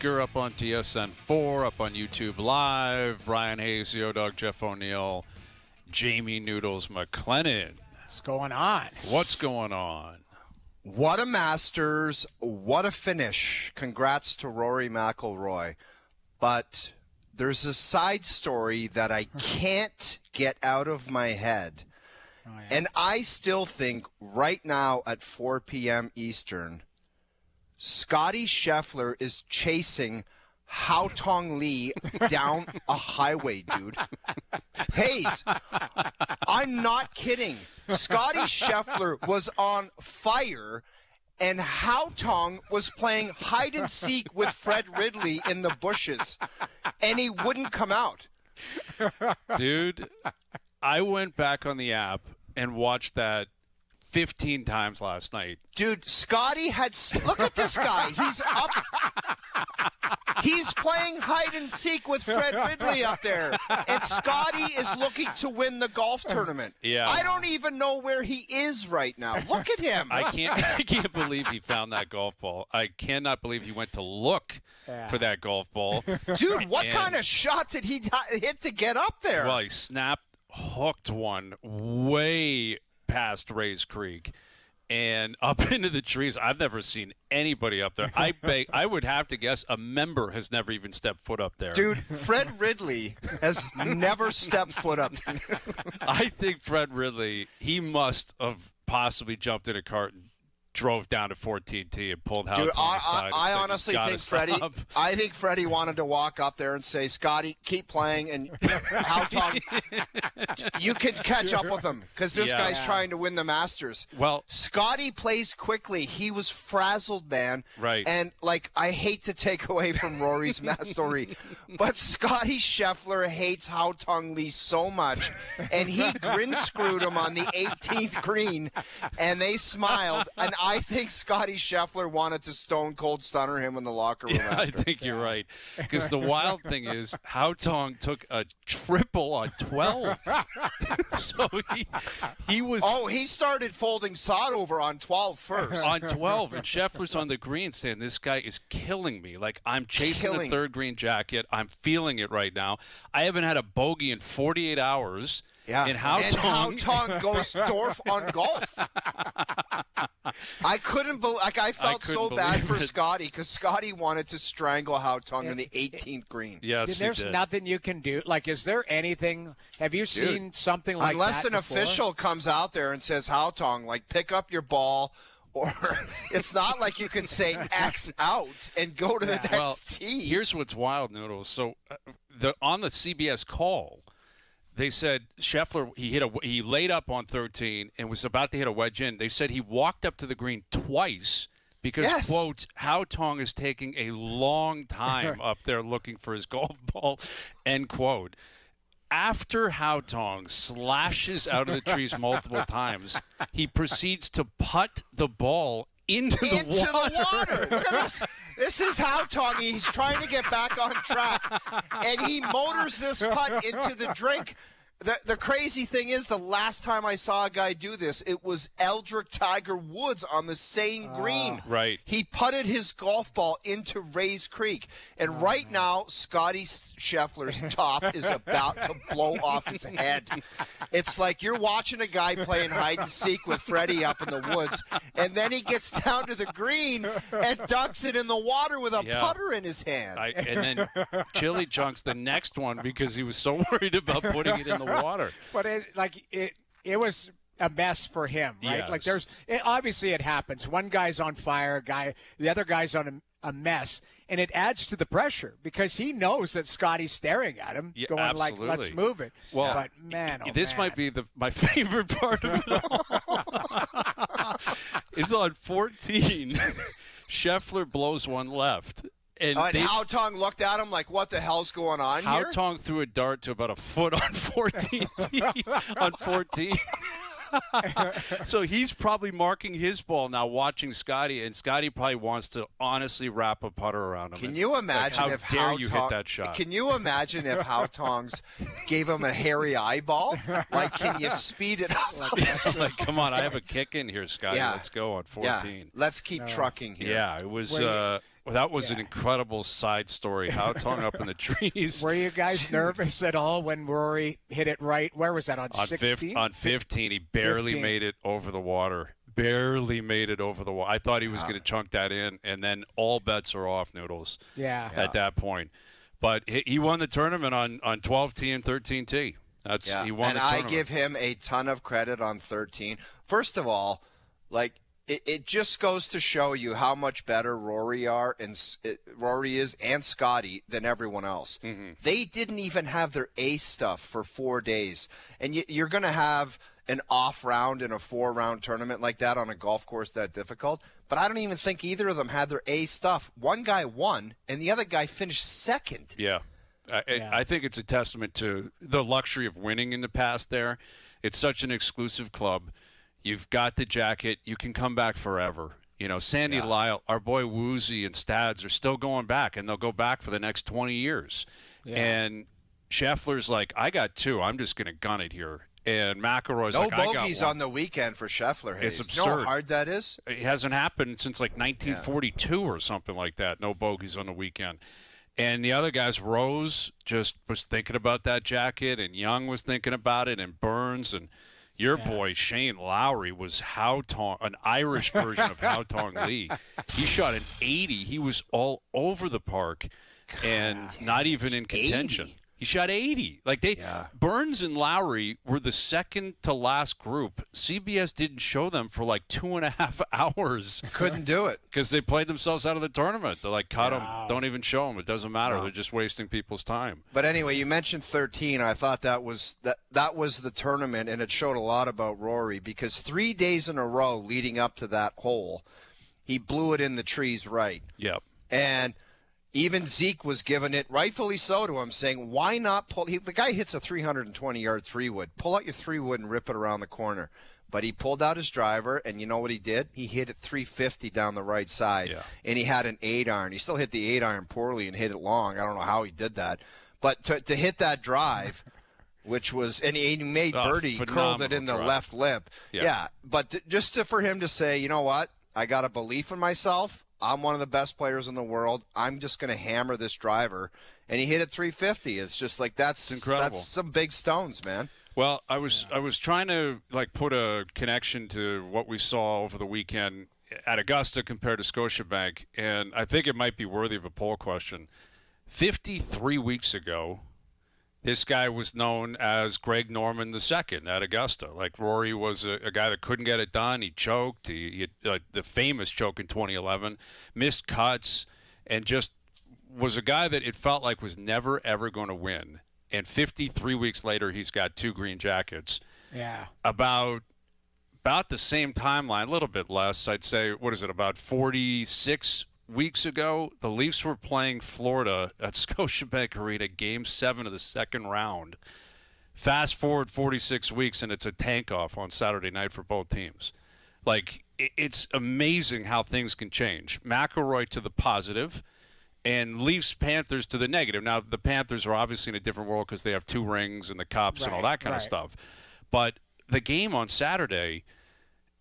Breaker, up on TSN4, up on YouTube Live. Brian Hayes, the O-Dog, Jeff O'Neill, Jamie Noodles McLennan. What's going on? What's going on? What a Masters. What a finish. Congrats to Rory McIlroy. But there's a side story that I can't get out of my head. Oh, yeah. And I still think right now at 4 p.m. Eastern, Scotty Scheffler is chasing Hao Tong Lee down a highway, dude. Hayes, I'm not kidding. Scotty Scheffler was on fire, and Hao Tong was playing hide and seek with Fred Ridley in the bushes, and he wouldn't come out. Dude, I went back on the app and watched that 15 times last night. Dude, Scotty had... Look at this guy. He's up... He's playing hide and seek with Fred Ridley up there. And Scotty is looking to win the golf tournament. Yeah. I don't even know where he is right now. Look at him. I can't believe he found that golf ball. I cannot believe he went to look for that golf ball. Dude, what kind of shots did he hit to get up there? Well, he hooked one way past Rays Creek and up into the trees. I've never seen anybody up there. I would have to guess a member has never even stepped foot up there. Dude, Fred Ridley has never stepped foot up there. I think Fred Ridley, he must have possibly jumped in a cart and drove down to 14T and pulled Hao Tong aside. I honestly think Freddie wanted to walk up there and say, Scotty, keep playing, and Hao Tong, you can catch up with him because this guy's trying to win the Masters. Well, Scotty plays quickly. He was frazzled, man. Right. And, I hate to take away from Rory's story, but Scotty Scheffler hates Hao Tong Lee so much, and he grin-screwed him on the 18th green, and they smiled, and I think Scotty Scheffler wanted to stone cold stunner him in the locker room. I think you're right. Because the wild thing is, Hao Tong took a triple on 12. So he was. Oh, he started folding sod over on 12 first. On 12, and Scheffler's on the green saying, "This guy is killing me. I'm chasing the third green jacket. I'm feeling it right now. I haven't had a bogey in 48 hours." Yeah, and Hao Tong goes Dorf on golf. I couldn't believe. I felt so bad for Scotty because Scotty wanted to strangle Hao Tong in the 18th green. Yes, there's nothing you can do. Is there anything? Have you seen something like unless that an before? official comes out there and says, Hao Tong, pick up your ball. Or it's not like you can say X out and go to the next tee. Here's what's wild, Noodles. So on the CBS call, they said Scheffler, he laid up on 13 and was about to hit a wedge in. They said he walked up to the green twice because, quote, Hao Tong is taking a long time up there looking for his golf ball, end quote. After Hao Tong slashes out of the trees multiple times, he proceeds to putt the ball into the water. Look at this. This is Hao Tong. He's trying to get back on track, and he motors this putt into the drink. The crazy thing is, the last time I saw a guy do this, it was Eldrick Tiger Woods on the same green. Right. He putted his golf ball into Rays Creek. And right now, Scotty Scheffler's top is about to blow off his head. It's like you're watching a guy playing hide and seek with Freddie up in the woods, and then he gets down to the green and dunks it in the water with a putter in his hand. And then Chili chunks the next one because he was so worried about putting it in the water. But it was a mess for him, right? Yes. Obviously it happens. One guy's on fire, the other guy's on a mess, and it adds to the pressure because he knows that Scotty's staring at him, going absolutely. let's move it. Well, but man, this might be my favorite part of it all. Is on 14, Scheffler blows one left. And Hao Tong looked at him like, what the hell's going on here? Hao Tong threw a dart to about a foot on 14. On 14. So he's probably marking his ball now, watching Scotty, and Scotty probably wants to honestly wrap a putter around him. Can you imagine if Hao Tong hit that shot? Can you imagine if Hao Tong's gave him a hairy eyeball? Can you speed it up? Come on, I have a kick in here, Scotty. Let's go on 14. Yeah. Let's keep trucking here. Yeah, it was. That was an incredible side story. How tongue up in the trees. Were you guys nervous at all when Rory hit it right? Where was that, on 16? On 15, he barely made it over the water. Barely made it over the water. I thought he was going to chunk that in, and then all bets are off, Noodles. At that point. But he won the tournament on 12T and 13T. He won the tournament. And I give him a ton of credit on 13. First of all, like, it just goes to show you how much better Rory is and Scotty than everyone else. Mm-hmm. They didn't even have their ace stuff for 4 days. And you're going to have an off round in a 4-round tournament like that on a golf course that difficult. But I don't even think either of them had their ace stuff. One guy won, and the other guy finished second. Yeah. I think it's a testament to the luxury of winning in the past there. It's such an exclusive club. You've got the jacket. You can come back forever. You know, Sandy Lyle, our boy Woozy and Stads are still going back, and they'll go back for the next 20 years. Yeah. And Scheffler's like, I got 2. I'm just going to gun it here. And McIlroy's like, I got 1. No bogeys on the weekend for Scheffler. It's absurd. You know how hard that is? It hasn't happened since like 1942 or something like that. No bogeys on the weekend. And the other guys, Rose just was thinking about that jacket, and Young was thinking about it, and Burns, and your boy Shane Lowry was an Irish version of Haotong Lee. He shot an 80. He was all over the park and not even in contention. 80. He shot 80. Burns and Lowry were the second to last group. CBS didn't show them for like 2.5 hours. Couldn't do it. Because they played themselves out of the tournament. They're like, cut them. Don't even show them. It doesn't matter. No. They're just wasting people's time. But anyway, you mentioned 13. I thought that was the tournament, and it showed a lot about Rory because 3 days in a row leading up to that hole, he blew it in the trees right. Yep. And even Zeke was giving it, rightfully so, to him, saying, why not pull? The guy hits a 320-yard 3-wood. Pull out your 3-wood and rip it around the corner. But he pulled out his driver, and you know what he did? He hit it 350 down the right side, and he had an 8-iron. He still hit the 8-iron poorly and hit it long. I don't know how he did that. But to hit that drive, which was – and he made birdie, curled it in the left lip. Yeah. But just for him to say, you know what? I got a belief in myself. I'm one of the best players in the world. I'm just going to hammer this driver. And he hit it 350. It's just like that's incredible. That's some big stones, man. Well, I was trying to put a connection to what we saw over the weekend at Augusta compared to Scotiabank, and I think it might be worthy of a poll question. 53 weeks ago, this guy was known as Greg Norman II at Augusta. Like, Rory was a guy that couldn't get it done. He choked. He had the famous choke in 2011, missed cuts, and just was a guy that it felt like was never, ever going to win. And 53 weeks later, he's got 2 green jackets. Yeah. About the same timeline, a little bit less, I'd say, about 46 weeks ago, the Leafs were playing Florida at Scotiabank Arena, Game 7 of the second round. Fast forward 46 weeks, and it's a tank-off on Saturday night for both teams. Like, it's amazing how things can change. McIlroy to the positive, and Leafs-Panthers to the negative. Now, the Panthers are obviously in a different world because they have 2 rings and the Cups and all that kind of stuff. But the game on Saturday,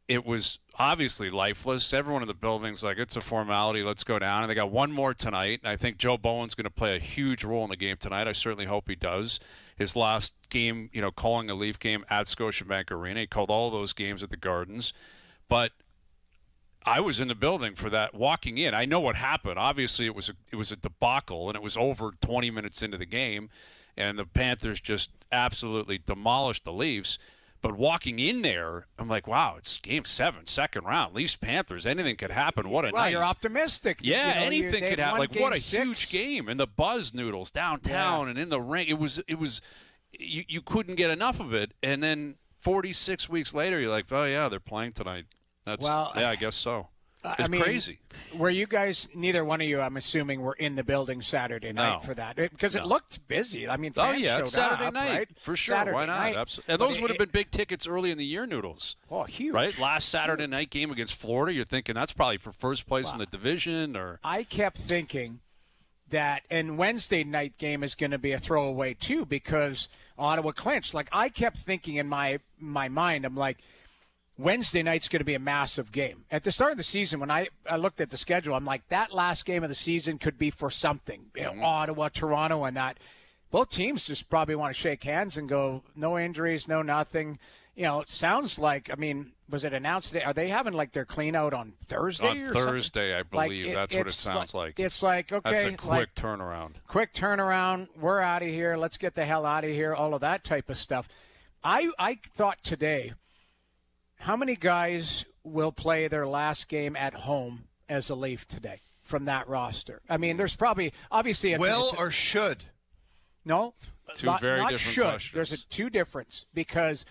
it was obviously lifeless. Everyone in the building's like, it's a formality. Let's go down. And they got 1 more tonight. And I think Joe Bowen's going to play a huge role in the game tonight. I certainly hope he does. His last game, calling a Leaf game at Scotiabank Arena. He called all those games at the Gardens. But I was in the building for that, walking in. I know what happened. Obviously, it was a debacle, and it was over 20 minutes into the game. And the Panthers just absolutely demolished the Leafs. But walking in there, I'm like, wow, it's Game 7, second round. Leafs Panthers, anything could happen. What a night! Well, you're optimistic. Yeah, anything could happen. Like, what a huge game, and the buzz, Noodles downtown and in the ring. It was. You couldn't get enough of it. And then 46 weeks later, you're like, oh yeah, they're playing tonight. I guess so. It's crazy. Were you guys, neither one of you, I'm assuming, were in the building Saturday night for that? Because it looked busy. I mean, fans showed it's Saturday up, night. Right? For sure. Saturday Why not? night. Absolutely. And those would have been big tickets early in the year, Noodles. Oh, huge. Right? Last Saturday night game against Florida, you're thinking that's probably for first place in the division. Or I kept thinking that, and Wednesday night game is going to be a throwaway too because Ottawa clinched. Like, I kept thinking in my mind, I'm like, Wednesday night's going to be a massive game. At the start of the season, when I looked at the schedule, I'm like, that last game of the season could be for something. Ottawa, Toronto, and that. Both teams just probably want to shake hands and go, no injuries, no nothing. It sounds like, was it announced? Are they having like their clean out on Thursday or Thursday, something? I believe. That's what it sounds like. It's like, okay. That's a quick turnaround. Quick turnaround. We're out of here. Let's get the hell out of here. All of that type of stuff. I thought today, how many guys will play their last game at home as a Leaf today from that roster? There's probably, obviously. Or should? No. Two very not different should. questions. There's a two difference because,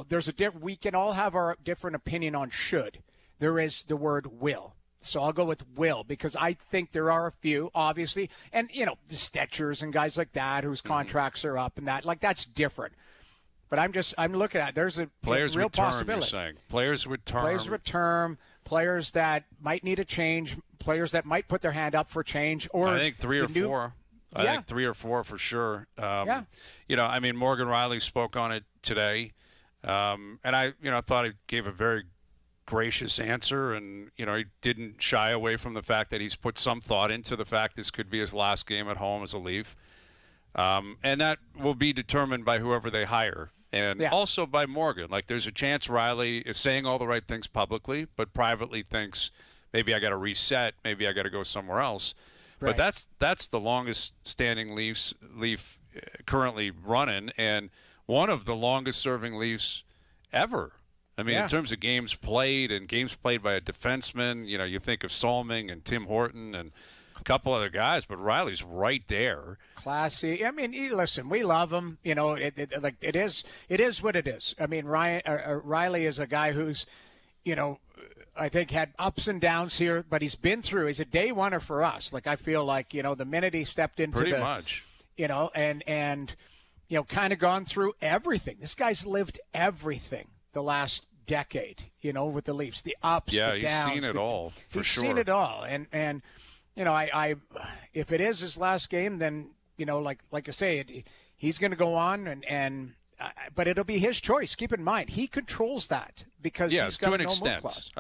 there's we can all have our different opinion on should. There is the word will. So I'll go with will because I think there are a few, obviously, and, the Stetchers and guys like that whose contracts are up and that, like, that's different. But I'm looking at there's a players real with term, possibility. You're saying. Players with term. Players that might need a change, players that might put their hand up for change. Or I think 3 or 4. I think 3 or 4 for sure. Morgan Riley spoke on it today, and I thought he gave a very gracious answer, and he didn't shy away from the fact that he's put some thought into the fact this could be his last game at home as a Leaf, and that will be determined by whoever they hire, and also by Morgan. Like, there's a chance Riley is saying all the right things publicly, but privately thinks maybe I got to reset, maybe I got to go somewhere else. Right. But that's the longest standing Leaf currently running, and one of the longest serving Leafs ever. In terms of games played and games played by a defenseman, you think of Solming and Tim Horton and a couple other guys, but Riley's right there. Classy. Listen, we love him. It is what it is. Riley is a guy who's, I think had ups and downs here, but he's been through. He's a day oneer for us. Like, I feel like, the minute he stepped into pretty much, and kind of gone through everything. This guy's lived everything the last decade, with the Leafs, the ups, the downs. Yeah, he's seen it all, for sure. He's seen it all. And I if it is his last game, then, like I say, he's going to go on but it'll be his choice. Keep in mind, he controls that because he's got to an no extent. clause.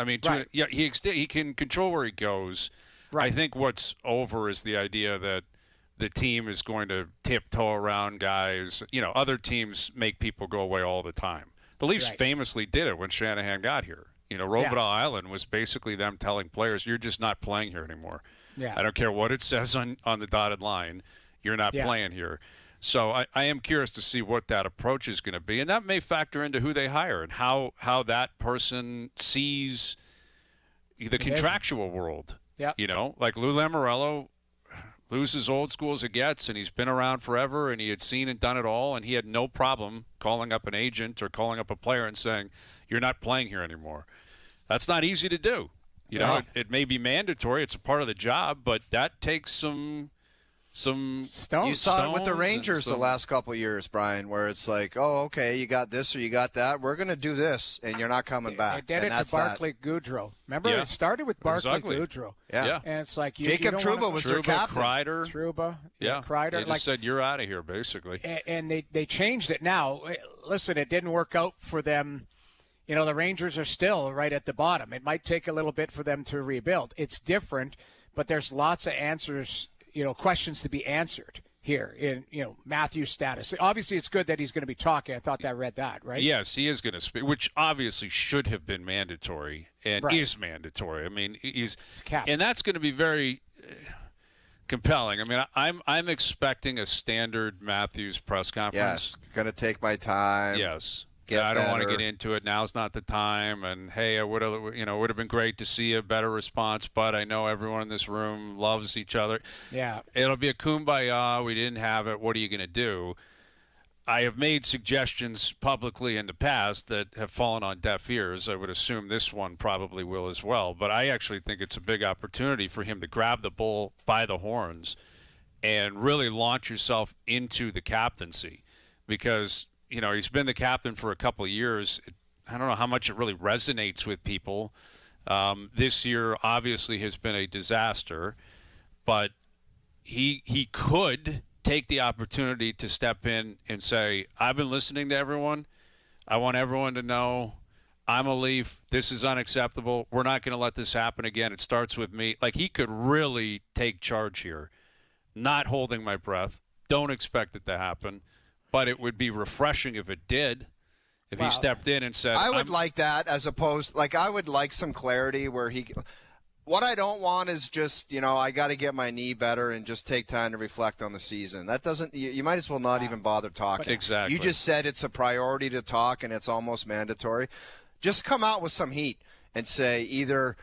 He can control where he goes. Right. I think what's over is the idea that the team is going to tiptoe around guys. Other teams make people go away all the time. The Leafs famously did it when Shanahan got here. Robidoux Island was basically them telling players, "You're just not playing here anymore. Yeah. I don't care what it says on the dotted line. You're not playing here." So I am curious to see what that approach is going to be, and that may factor into who they hire and how that person sees the contractual world. Yeah. Like Lou Lamoriello, Lou's as old school as it gets, and he's been around forever, and he had seen and done it all, and he had no problem calling up an agent or calling up a player and saying, "You're not playing here anymore." That's not easy to do. It may be mandatory; it's a part of the job, but that takes some stones. You saw it with the Rangers the last couple of years, Brian, where it's like, oh, okay, you got this or you got that. We're going to do this, and you're not coming back. They did it to Barclay Goudreau. Remember, it started with Barclay Goudreau. Yeah. And it's like Jacob Trouba was their captain. Trouba. Kreider. They just said, you're out of here, basically. And they changed it now. Listen, it didn't work out for them. The Rangers are still right at the bottom. It might take a little bit for them to rebuild. It's different, but there's lots of answers, questions to be answered here in, Matthew's status. Obviously, it's good that he's going to be talking. I thought I read that, right? Yes, he is going to speak, which obviously should have been mandatory and is mandatory. He's and that's going to be very compelling. I'm expecting a standard Matthews press conference. Yes, going to take my time. Yes. I don't want to get into it. Now's not the time. And hey, it would have been great to see a better response. But I know everyone in this room loves each other. Yeah, it'll be a kumbaya. We didn't have it. What are you going to do? I have made suggestions publicly in the past that have fallen on deaf ears. I would assume this one probably will as well. But I actually think it's a big opportunity for him to grab the bull by the horns and really launch yourself into the captaincy, because he's been the captain for a couple of years. I don't know how much it really resonates with people. This year obviously has been a disaster, but he could take the opportunity to step in and say, I've been listening to everyone. I want everyone to know I'm a Leaf. This is unacceptable. We're not going to let this happen again. It starts with me. Like, he could really take charge here. Not holding my breath. Don't expect it to happen. But it would be refreshing if it did. If he stepped in and said, I would like that, as opposed, like, I would like some clarity where he. What I don't want is just, I got to get my knee better and just take time to reflect on the season. That doesn't. You might as well not even bother talking. Exactly. You just said it's a priority to talk and it's almost mandatory. Just come out with some heat and say either,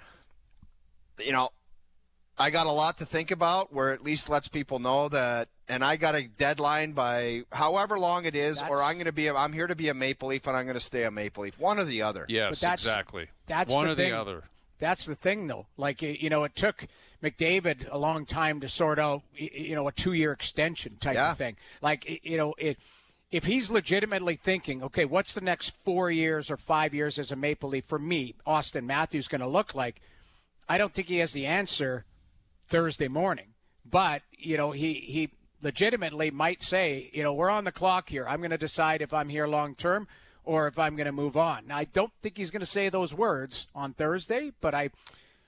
I got a lot to think about, where at least lets people know that, and I got a deadline by however long it is, or I'm here to be a Maple Leaf and I'm going to stay a Maple Leaf. One or the other. Yes, exactly. That's one the or thing. the other. That's the thing, though. Like, it took McDavid a long time to sort out, a 2-year extension type of thing. Like, if he's legitimately thinking, okay, what's the next 4 years or 5 years as a Maple Leaf for me, Austin Matthews, going to look like? I don't think he has the answer Thursday morning. But, he legitimately might say, we're on the clock here. I'm going to decide if I'm here long term or if I'm going to move on. Now, I don't think he's going to say those words on Thursday, but I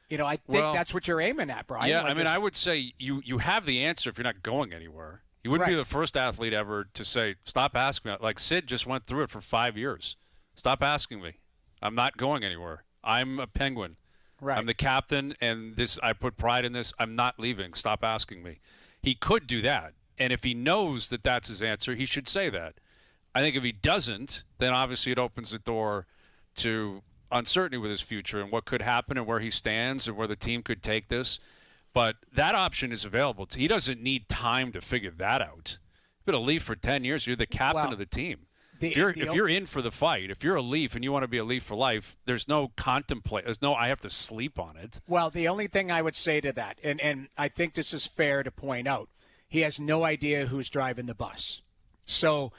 think that's what you're aiming at, Brian. Yeah, like, I would say you have the answer if you're not going anywhere. You wouldn't be the first athlete ever to say, stop asking me. Like, Sid just went through it for 5 years. Stop asking me. I'm not going anywhere. I'm a Penguin. Right. I'm the captain, and I put pride in this. I'm not leaving. Stop asking me. He could do that. And if he knows that that's his answer, he should say that. I think if he doesn't, then obviously it opens the door to uncertainty with his future and what could happen and where he stands and where the team could take this. But that option is available. He doesn't need time to figure that out. You've been a Leaf for 10 years. You're the captain of the team. If you're in for the fight, if you're a Leaf and you want to be a Leaf for life, there's no I have to sleep on it. Well, the only thing I would say to that, and I think this is fair to point out, he has no idea who's driving the bus. So,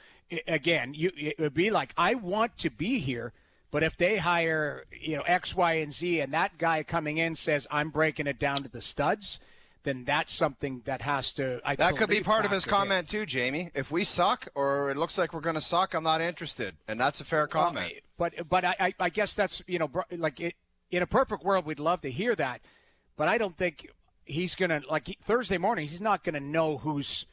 again, it would be like, I want to be here, but if they hire, X, Y, and Z, and that guy coming in says, I'm breaking it down to the studs, then that's something that has to. That could be part of his comment too, Jamie. If we suck, or it looks like we're going to suck, I'm not interested, and that's a fair comment. But I guess that's in a perfect world, we'd love to hear that, but I don't think he's going to Thursday morning. He's not going to know who's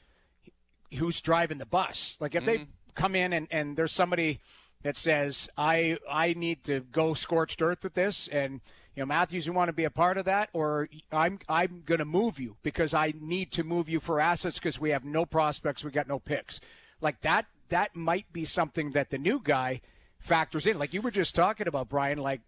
driving the bus. Like if they come in and there's somebody that says I need to go scorched earth with this, and Matthews, you want to be a part of that, or I'm going to move you because I need to move you for assets because we have no prospects, we got no picks. Like that might be something that the new guy factors in. Like you were just talking about, Brian, like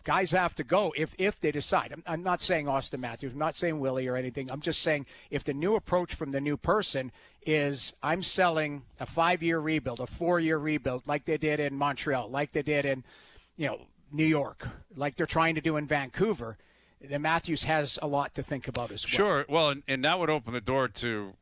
guys have to go if they decide. I'm not saying Austin Matthews, I'm not saying Willie or anything. I'm just saying if the new approach from the new person is I'm selling a 5-year rebuild, a 4-year rebuild like they did in Montreal, like they did in, New York, like they're trying to do in Vancouver, then Matthews has a lot to think about as well. Sure. Well, and that would open the door to,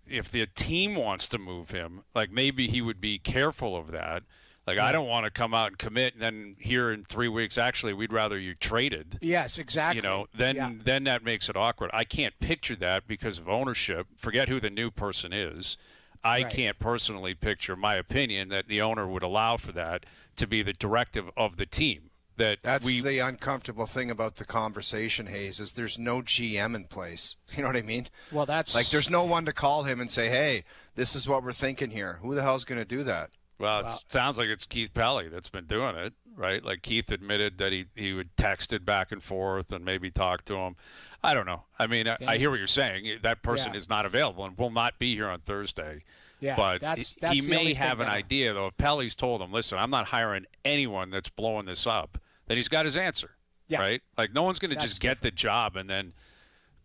if the team wants to move him, like maybe he would be careful of that. Like, I don't want to come out and commit and then here in 3 weeks, actually, we'd rather you traded. Yes, exactly. Then that makes it awkward. I can't picture that because of ownership. Forget who the new person is. I can't personally picture, my opinion, that the owner would allow for that to be the directive of the team. That's the uncomfortable thing about the conversation, Hayes, is there's no GM in place. You know what I mean? Well, that's like there's no one to call him and say, hey, this is what we're thinking here. Who the hell's going to do that? Well, it sounds like it's Keith Pelly that's been doing it, right? Like Keith admitted that he would text it back and forth and maybe talk to him. I don't know. I mean, I hear what you're saying. That person is not available and will not be here on Thursday. Yeah, but that's he may have an idea, though. If Pelly's told him, listen, I'm not hiring anyone that's blowing this up, then he's got his answer, right? Like no one's going to just get the job and then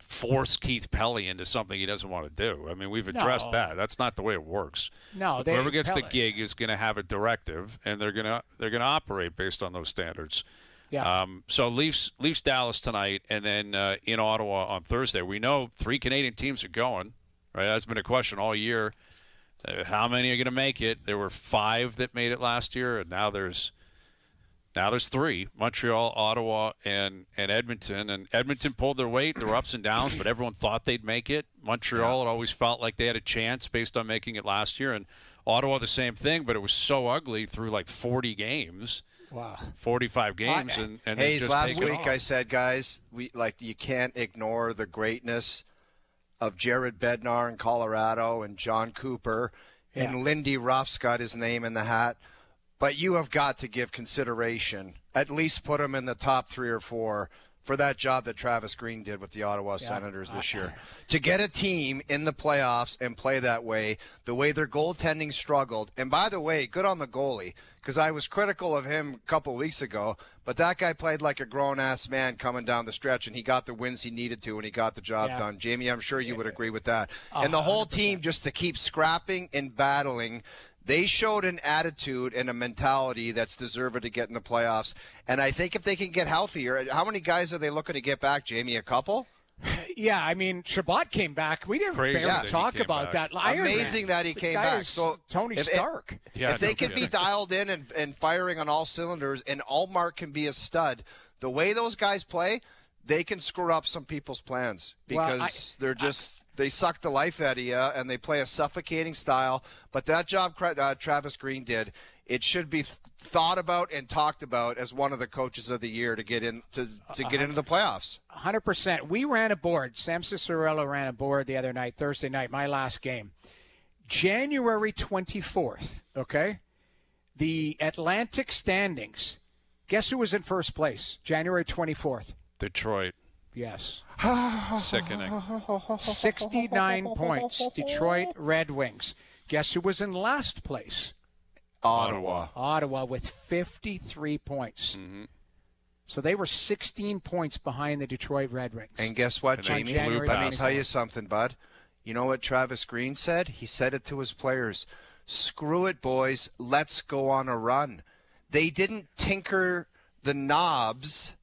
force Keith Pelly into something he doesn't want to do. I mean, we've addressed that. That's not the way it works. No, whoever gets the gig is going to have a directive, and they're going to operate based on those standards. Yeah. So Leafs Dallas tonight, and then in Ottawa on Thursday. We know 3 Canadian teams are going. Right, that's been a question all year. How many are going to make it? There were 5 that made it last year, and now there's 3, Montreal, Ottawa, and Edmonton. And Edmonton pulled their weight. There were ups and downs, but everyone thought they'd make it. Montreal, it always felt like they had a chance based on making it last year. And Ottawa, the same thing, but it was so ugly through like 40 games Wow. 45 games, and they Hayes, just last take it week off. I said, guys, you can't ignore the greatness of Jared Bednar in Colorado and John Cooper and Lindy Ruff's got his name in the hat. But you have got to give consideration, at least put him in the top 3 or 4 for that job that Travis Green did with the Ottawa Senators this year. To get a team in the playoffs and play that way, the way their goaltending struggled. And by the way, good on the goalie, because I was critical of him a couple of weeks ago, but that guy played like a grown-ass man coming down the stretch, and he got the wins he needed to, and he got the job done. Jamie, I'm sure you would agree with that. And the whole 100%. Team, just to keep scrapping and battling, they showed an attitude and a mentality that's deserved to get in the playoffs. And I think if they can get healthier, how many guys are they looking to get back, Jamie? A couple? Yeah, I mean, Shabbat came back. We didn't barely talk about that. Amazing that he came back. So Tony Stark. If they can be dialed in and firing on all cylinders, and Allmark can be a stud, the way those guys play, they can screw up some people's plans because they suck the life out of you, and they play a suffocating style. But that job Travis Green did, it should be thought about and talked about as one of the coaches of the year to get into the playoffs. 100%. We ran a board. Sam Cicerello ran a board the other night, Thursday night, my last game. January 24th, okay? The Atlantic standings. Guess who was in first place? January 24th. Detroit. Yes. Sickening. 69 points. Detroit Red Wings. Guess who was in last place? Ottawa with 53 points. Mm-hmm. So they were 16 points behind the Detroit Red Wings. And guess what, Jamie? Let me tell you something, bud. You know what Travis Green said? He said it to his players. Screw it, boys. Let's go on a run. They didn't tinker the knobs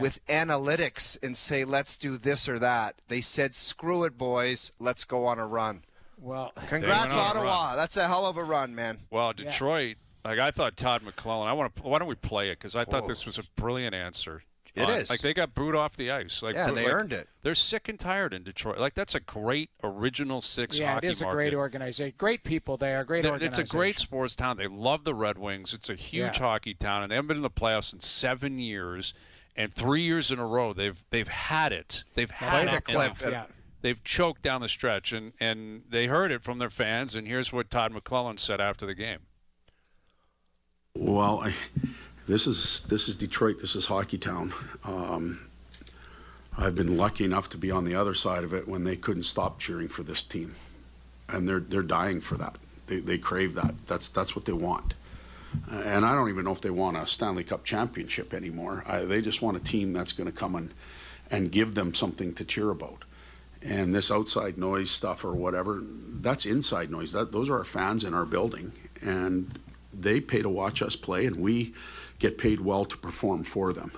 with analytics and say, let's do this or that. They said, screw it, boys. Let's go on a run. Well, congrats, Ottawa. That's a hell of a run, man. Well, Detroit, I thought Todd McClellan. Why don't we play it? Because I thought this was a brilliant answer. It is. Like, they got booed off the ice. They earned it. They're sick and tired in Detroit. That's a great original six hockey market. Yeah, it is a great organization. Great people there. Great organization. It's a great sports town. They love the Red Wings. It's a huge hockey town, and they haven't been in the playoffs in 7 years. And 3 years in a row, they've had it. They've had it. Play the clip. They've choked down the stretch, and they heard it from their fans. And here's what Todd McClellan said after the game. Well, this is Detroit. This is hockey town. I've been lucky enough to be on the other side of it when they couldn't stop cheering for this team, and they're dying for that. They crave that. That's what they want. And I don't even know if they want a Stanley Cup championship anymore. They just want a team that's going to come and give them something to cheer about. And this outside noise stuff or whatever, that's inside noise. Those are our fans in our building, and they pay to watch us play, and we get paid well to perform for them.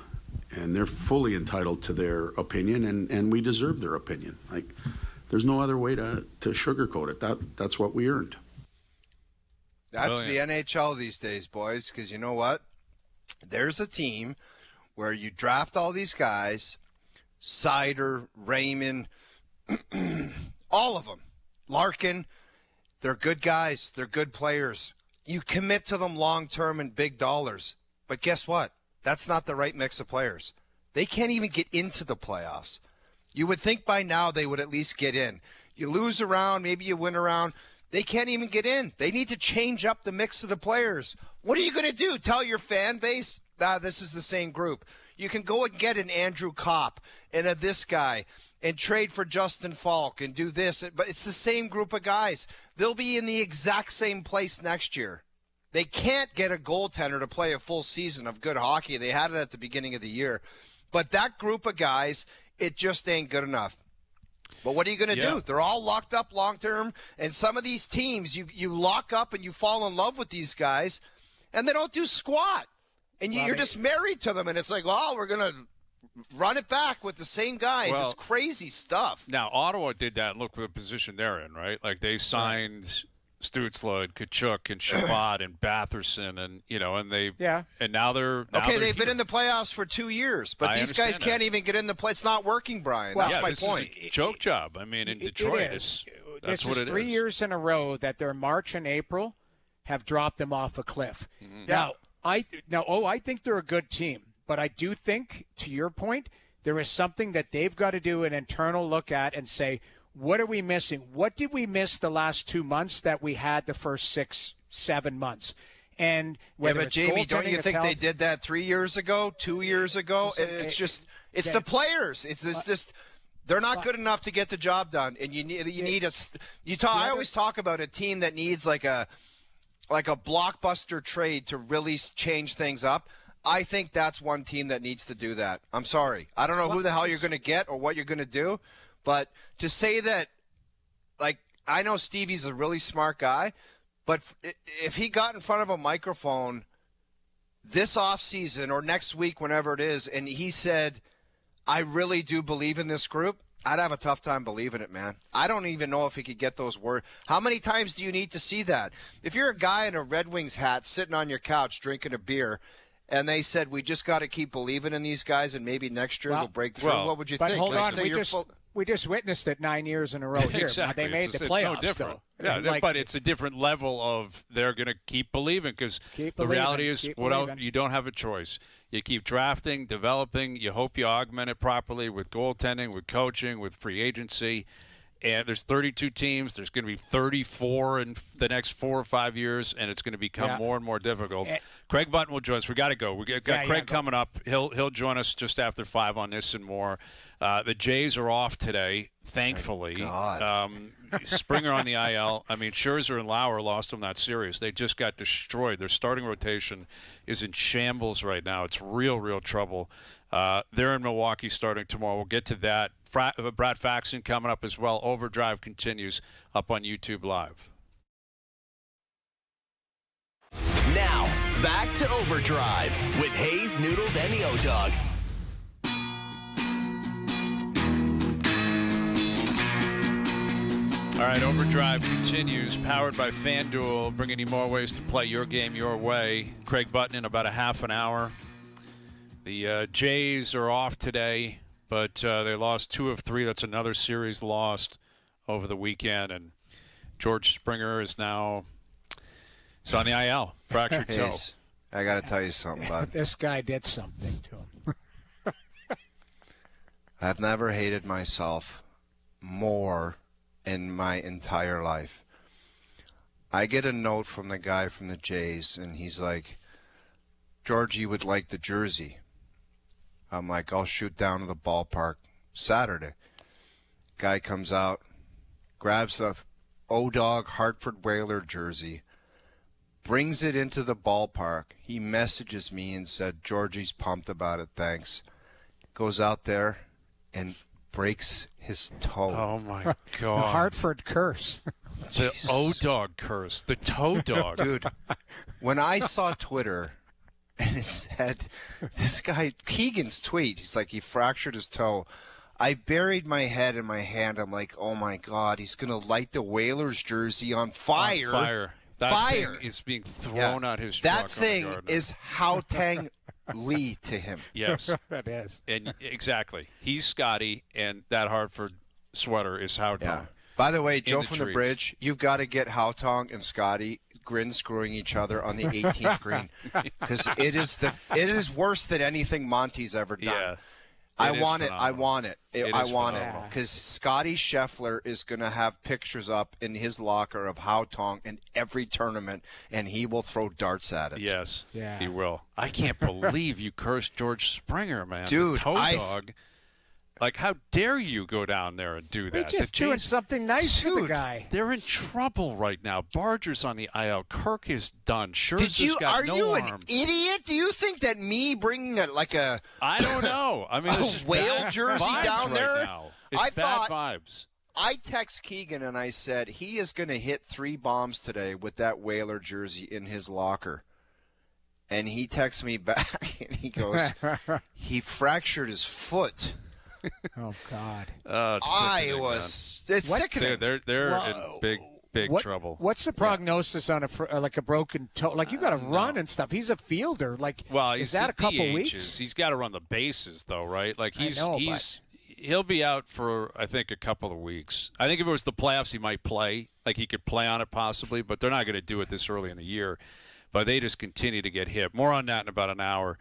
And they're fully entitled to their opinion, and we deserve their opinion. There's no other way to sugarcoat it. That's what we earned. That's the NHL these days, boys, because you know what? There's a team where you draft all these guys, Sider, Raymond, all of them, Larkin, they're good guys. They're good players. You commit to them long-term and big dollars. But guess what? That's not the right mix of players. They can't even get into the playoffs. You would think by now they would at least get in. You lose a round, maybe you win a round. They can't even get in. They need to change up the mix of the players. What are you going to do? Tell your fan base, this is the same group. You can go and get an Andrew Kopp and this guy and trade for Justin Falk and do this. But it's the same group of guys. They'll be in the exact same place next year. They can't get a goaltender to play a full season of good hockey. They had it at the beginning of the year. But that group of guys, it just ain't good enough. But what are you going to do? They're all locked up long-term, and some of these teams, you lock up and you fall in love with these guys, and they don't do squat. And you're just married to them, and it's like, well, we're going to run it back with the same guys. It's crazy stuff. Now, Ottawa did that. Look what the position they're in, right? Like, they signed Stützle and Kachuk and Shabbat and Batherson, and and now they're they've been in the playoffs for 2 years, but these guys can't even get in the play. It's not working, Brian. That's my point. Is a choke job. I mean, in Detroit, that's what it is. 3 years in a row that their March and April have dropped them off a cliff. Mm-hmm. Now, I think they're a good team, but I do think, to your point, there is something that they've got to do an internal look at and say, what are we missing? What did we miss the last 2 months that we had the first 6-7 months? And but Jamie, don't you think they did that 3 years ago, 2 years ago? It's the players. It's just they're not good enough to get the job done, and I always talk about a team that needs like a blockbuster trade to really change things up. I think that's one team that needs to do that. I'm sorry. I don't know who the hell you're going to get or what you're going to do, but to say that, like, I know Stevie's a really smart guy, but if he got in front of a microphone this offseason or next week, whenever it is, and he said, I really do believe in this group, I'd have a tough time believing it, man. I don't even know if he could get those words. How many times do you need to see that? If you're a guy in a Red Wings hat sitting on your couch drinking a beer, and they said, we just got to keep believing in these guys, and maybe next year they'll break through, what would you think? Hold on, we just witnessed it 9 years in a row here. Exactly. They made the playoffs. It's no different. Still. Yeah, but it's a different level of they're going to keep believing because the reality is you don't have a choice. You keep drafting, developing. You hope you augment it properly with goaltending, with coaching, with free agency. And there's 32 teams. There's going to be 34 in the next 4 or 5 years, and it's going to become more and more difficult. Craig Button will join us. We got to go. We got Craig coming up. He'll join us just after 5 on this and more. The Jays are off today, thankfully. Springer on the IL. I mean, Scherzer and Lauer lost them that series. They just got destroyed. Their starting rotation is in shambles right now. It's real trouble. They're in Milwaukee starting tomorrow. We'll get to that. Brad Faxon coming up as well. OverDrive continues up on YouTube Live. Now, back to OverDrive with Hayes, Noodles, and the O-Dog. All right, OverDrive continues, powered by FanDuel, bringing you more ways to play your game your way. Craig Button in about a half an hour. The Jays are off today, but they lost 2 of 3. That's another series lost over the weekend. And George Springer is now on the IL, fractured toe. I got to tell you something, bud. This guy did something to him. I've never hated myself more in my entire life. I get a note from the guy from the Jays, and he's like, Georgie would like the jersey. I'm like, I'll shoot down to the ballpark Saturday. Guy comes out, grabs the O-Dog Hartford Whaler jersey, brings it into the ballpark. He messages me and said, Georgie's pumped about it, thanks. Goes out there and breaks his toe. Oh, my God. The Hartford curse. The O-Dog curse. The toe dog. Dude, when I saw Twitter and it said, this guy, Keegan's tweet, he's like, he fractured his toe. I buried my head in my hand. I'm like, oh, my God, he's going to light the Whalers jersey on fire. On fire. That thing is being thrown out his truck. That thing is Haotang Lee to him. Yes. That is. And exactly. He's Scotty, and that Hartford sweater is Haotang. Yeah. By the way, Joe from the Bridge, you've got to get Haotang and Scotty grin screwing each other on the 18th green, because it is worse than anything Monty's ever done. Yeah. I want it because Scotty Scheffler is going to have pictures up in his locker of Haotang in every tournament, and he will throw darts at it. Yes, he will. I can't believe you cursed George Springer, man. Dude, the toe dog. Like, how dare you go down there and do that? We're just doing something nice for the guy. They're in trouble right now. Barger's on the IL. Kirk is done. Scherzer's got no Are arm. you an idiot? Do you think that me bringing I don't know. I mean, it's just whale jersey down there? Right now. It's bad vibes. I text Keegan and I said he is going to hit 3 bombs today with that Whaler jersey in his locker. And he texts me back and he goes, he fractured his foot. Oh, God. It's sickening. They're in big trouble. What's the prognosis on a broken toe? Like, you got to run and stuff. He's a fielder. Like, is that a couple weeks? He's got to run the bases, though, right? Like, he'll be out for, I think, a couple of weeks. I think if it was the playoffs, he might play. Like, he could play on it possibly, but they're not going to do it this early in the year. but they just continue to get hit. More on that in about an hour.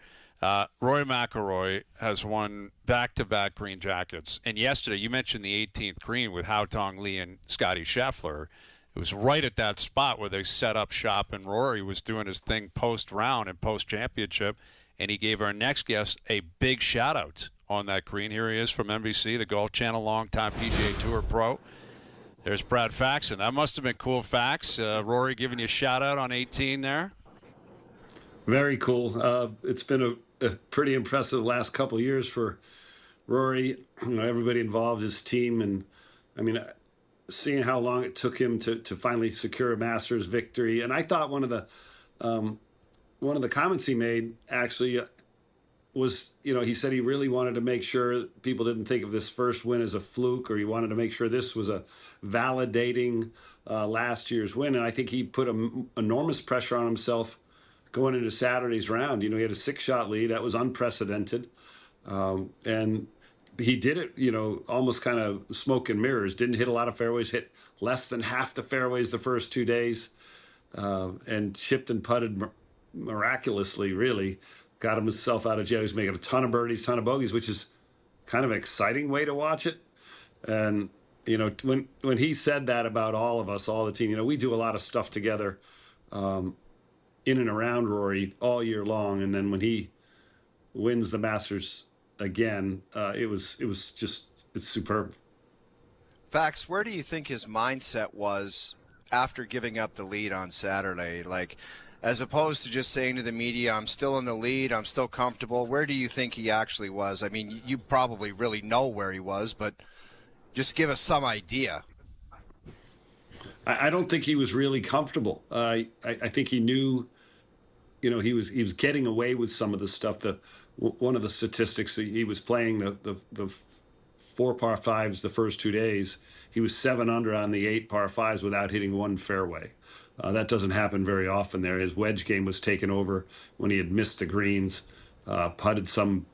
Rory McIlroy has won back-to-back green jackets. And yesterday, you mentioned the 18th green with Hao Tong Lee and Scottie Scheffler. It was right at that spot where they set up shop, and Rory was doing his thing post-round and post-championship, and he gave our next guest a big shout-out on that green. Here he is from NBC, the Golf Channel, longtime PGA Tour pro. There's Brad Faxon. That must have been cool, Fax. Rory giving you a shout-out on 18 there. Very cool. It's been a pretty impressive last couple of years for Rory. Everybody involved, his team, and I mean, seeing how long it took him to finally secure a Masters victory. And I thought one of the comments he made actually was, he said he really wanted to make sure people didn't think of this first win as a fluke, or he wanted to make sure this was a validating last year's win. And I think he put enormous pressure on himself going into Saturday's round. He had a 6-shot lead. That was unprecedented. And he did it, almost kind of smoke and mirrors. Didn't hit a lot of fairways, hit less than half the fairways the first 2 days, and chipped and putted miraculously, really. Got himself out of jail. He's making a ton of birdies, ton of bogeys, which is kind of an exciting way to watch it. And, when he said that about all of us, all the team, we do a lot of stuff together in and around Rory all year long. And then when he wins the Masters again, it's superb. Fax, where do you think his mindset was after giving up the lead on Saturday? Like, as opposed to just saying to the media, I'm still in the lead, I'm still comfortable. Where do you think he actually was? I mean, you probably really know where he was, but just give us some idea. I don't think he was really comfortable. I think he knew, he was getting away with some of the stuff. One of the statistics that he was playing the 4 par 5s the first 2 days, he was 7 under on the 8 par 5s without hitting one fairway. That doesn't happen very often there. His wedge game was taken over when he had missed the greens, putted some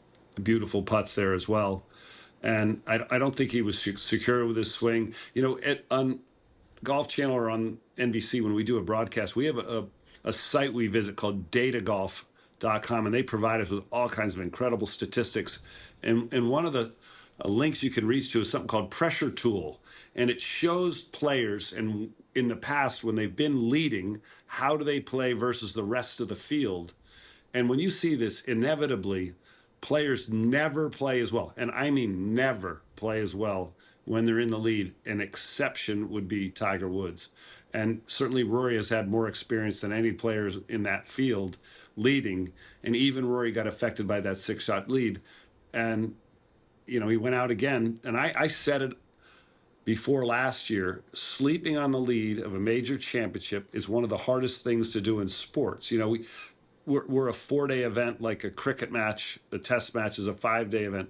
beautiful putts there as well. And I don't think he was secure with his swing. On Golf Channel or on NBC, when we do a broadcast, we have a site we visit called datagolf.com, and they provide us with all kinds of incredible statistics. And one of the links you can reach to is something called Pressure Tool, and it shows players and in the past when they've been leading, how do they play versus the rest of the field. And when you see this, inevitably, players never play as well, and I mean never play as well when they're in the lead. An exception would be Tiger Woods. And certainly Rory has had more experience than any players in that field leading, and even Rory got affected by that 6-shot lead. And he went out again, and I said it before last year, sleeping on the lead of a major championship is one of the hardest things to do in sports. We're a 4-day event, like a cricket match. The test match is a 5-day event.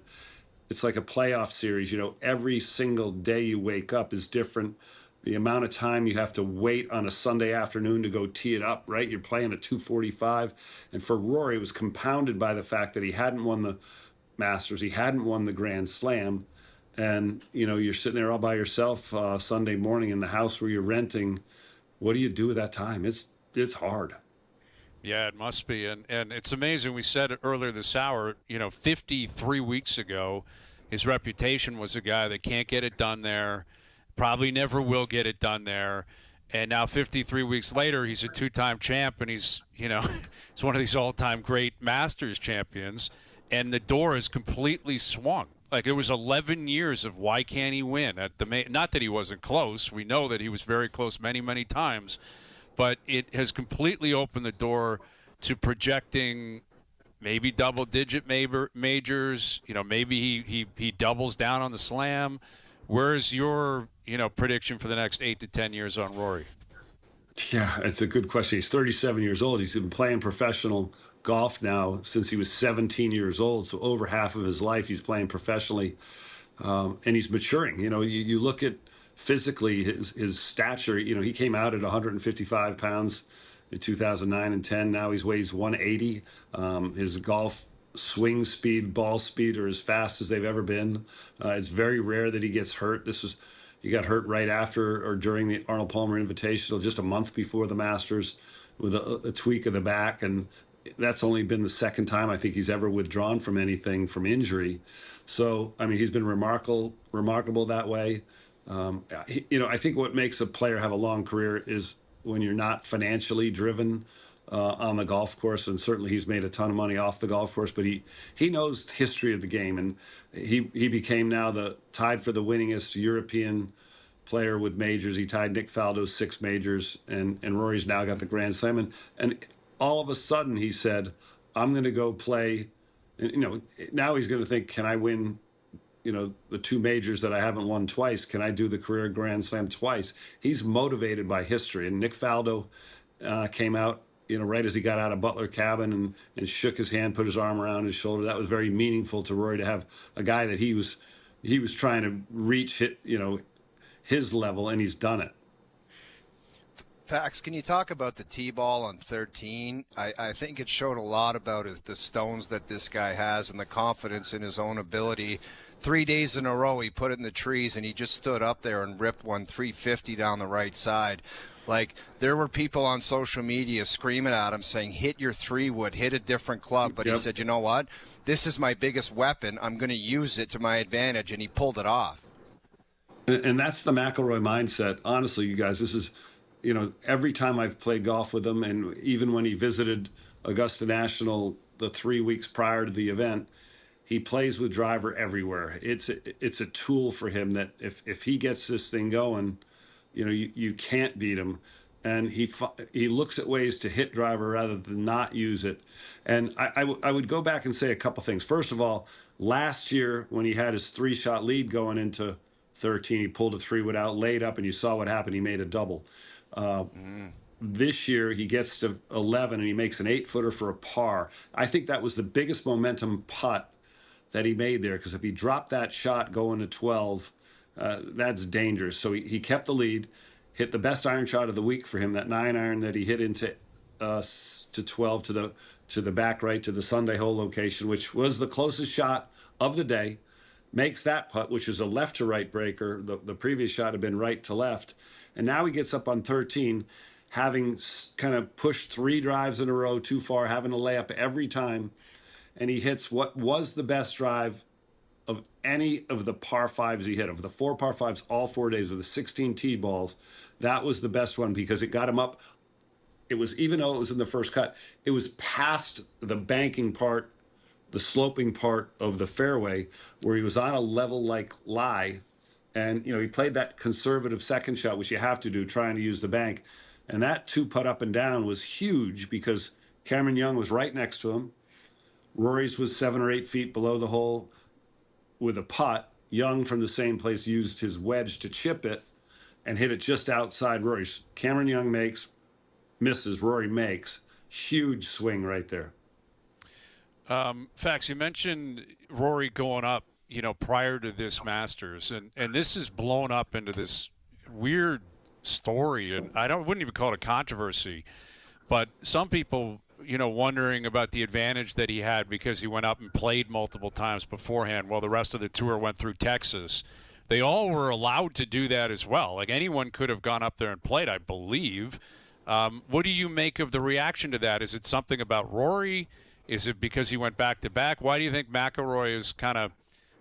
It's like a playoff series. Every single day you wake up is different. The amount of time you have to wait on a Sunday afternoon to go tee it up, right? You're playing at 2:45. And for Rory, it was compounded by the fact that he hadn't won the Masters. He hadn't won the Grand Slam. And, you're sitting there all by yourself Sunday morning in the house where you're renting. What do you do with that time? It's hard. Yeah, it must be. And it's amazing. We said it earlier this hour, 53 weeks ago, his reputation was a guy that can't get it done there, probably never will get it done there. And now 53 weeks later, he's a 2-time champ, and he's one of these all-time great Masters champions. And the door is completely swung. Like, it was 11 years of why can't he win at the not that he wasn't close. We know that he was very close many, many times. But it has completely opened the door to projecting maybe double-digit majors. Maybe he doubles down on the Slam. Where's your prediction for the next 8 to 10 years on Rory? Yeah, it's a good question. He's 37 years old. He's been playing professional golf now since he was 17 years old. So over half of his life he's playing professionally, and he's maturing. You look at physically his stature. He came out at 155 pounds in 2009 and 10. Now he weighs 180. His golf swing speed, ball speed are as fast as they've ever been. It's very rare that he gets hurt. This was He got hurt right after or during the Arnold Palmer Invitational, just a month before the Masters, with a tweak of the back, and that's only been the second time I think he's ever withdrawn from anything from injury. So, I mean, he's been remarkable that way. I think what makes a player have a long career is when you're not financially driven on the golf course, and certainly he's made a ton of money off the golf course, but he knows the history of the game, and he became now tied for the winningest European player with majors. He tied Nick Faldo's 6 majors, and Rory's now got the Grand Slam, and all of a sudden he said, I'm going to go play, and now he's going to think, can I win the 2 majors that I haven't won twice? Can I do the career Grand Slam twice? He's motivated by history. And Nick Faldo came out, right as he got out of Butler Cabin and shook his hand, put his arm around his shoulder. That was very meaningful to Rory, to have a guy that he was trying to reach his level, and he's done it. Fax, can you talk about the T-ball on 13? I think it showed a lot about the stones that this guy has and the confidence in his own ability. 3 days in a row, he put it in the trees, and he just stood up there and ripped one 350 down the right side. Like, there were people on social media screaming at him saying, hit your 3-wood, hit a different club. But He said, you know what? This is my biggest weapon. I'm going to use it to my advantage, and he pulled it off. And that's the McIlroy mindset. Honestly, you guys, this is, every time I've played golf with him, and even when he visited Augusta National the 3 weeks prior to the event, he plays with driver everywhere. It's a tool for him that if he gets this thing going, you can't beat him. And he looks at ways to hit driver rather than not use it. And I would go back and say a couple things. First of all, last year when he had his 3-shot lead going into 13, he pulled a 3-wood out, laid up, and you saw what happened. He made a double. This year he gets to 11 and he makes an 8-footer for a par. I think that was the biggest momentum putt that he made there, because if he dropped that shot going to 12, that's dangerous. So he kept the lead, hit the best iron shot of the week for him, that 9-iron that he hit into to 12 to the back right to the Sunday hole location, which was the closest shot of the day. Makes that putt, which is a left to right breaker. The previous shot had been right to left, and now he gets up on 13, having kind of pushed 3 drives in a row too far, having to lay up every time. And he hits what was the best drive of any of the par 5s he hit. Of the 4 par 5s all 4 days, of the 16 tee balls, that was the best one, because it got him up. It was, even though it was in the first cut, it was past the banking part, the sloping part of the fairway, where he was on a level like lie. And, he played that conservative second shot, which you have to do, trying to use the bank. And that 2-putt up and down was huge, because Cameron Young was right next to him. Rory's was 7 or 8 feet below the hole with a putt. Young, from the same place, used his wedge to chip it and hit it just outside Rory's. Cameron Young misses, Rory makes. Huge swing right there. Fax, you mentioned Rory going up, prior to this Masters, and this is blown up into this weird story, and wouldn't even call it a controversy, but some people, wondering about the advantage that he had because he went up and played multiple times beforehand while the rest of the tour went through Texas. They all were allowed to do that as well. Like, anyone could have gone up there and played, I believe. What do you make of the reaction to that? Is it something about Rory? Is it because he went back-to-back? Why do you think McIlroy is kind of,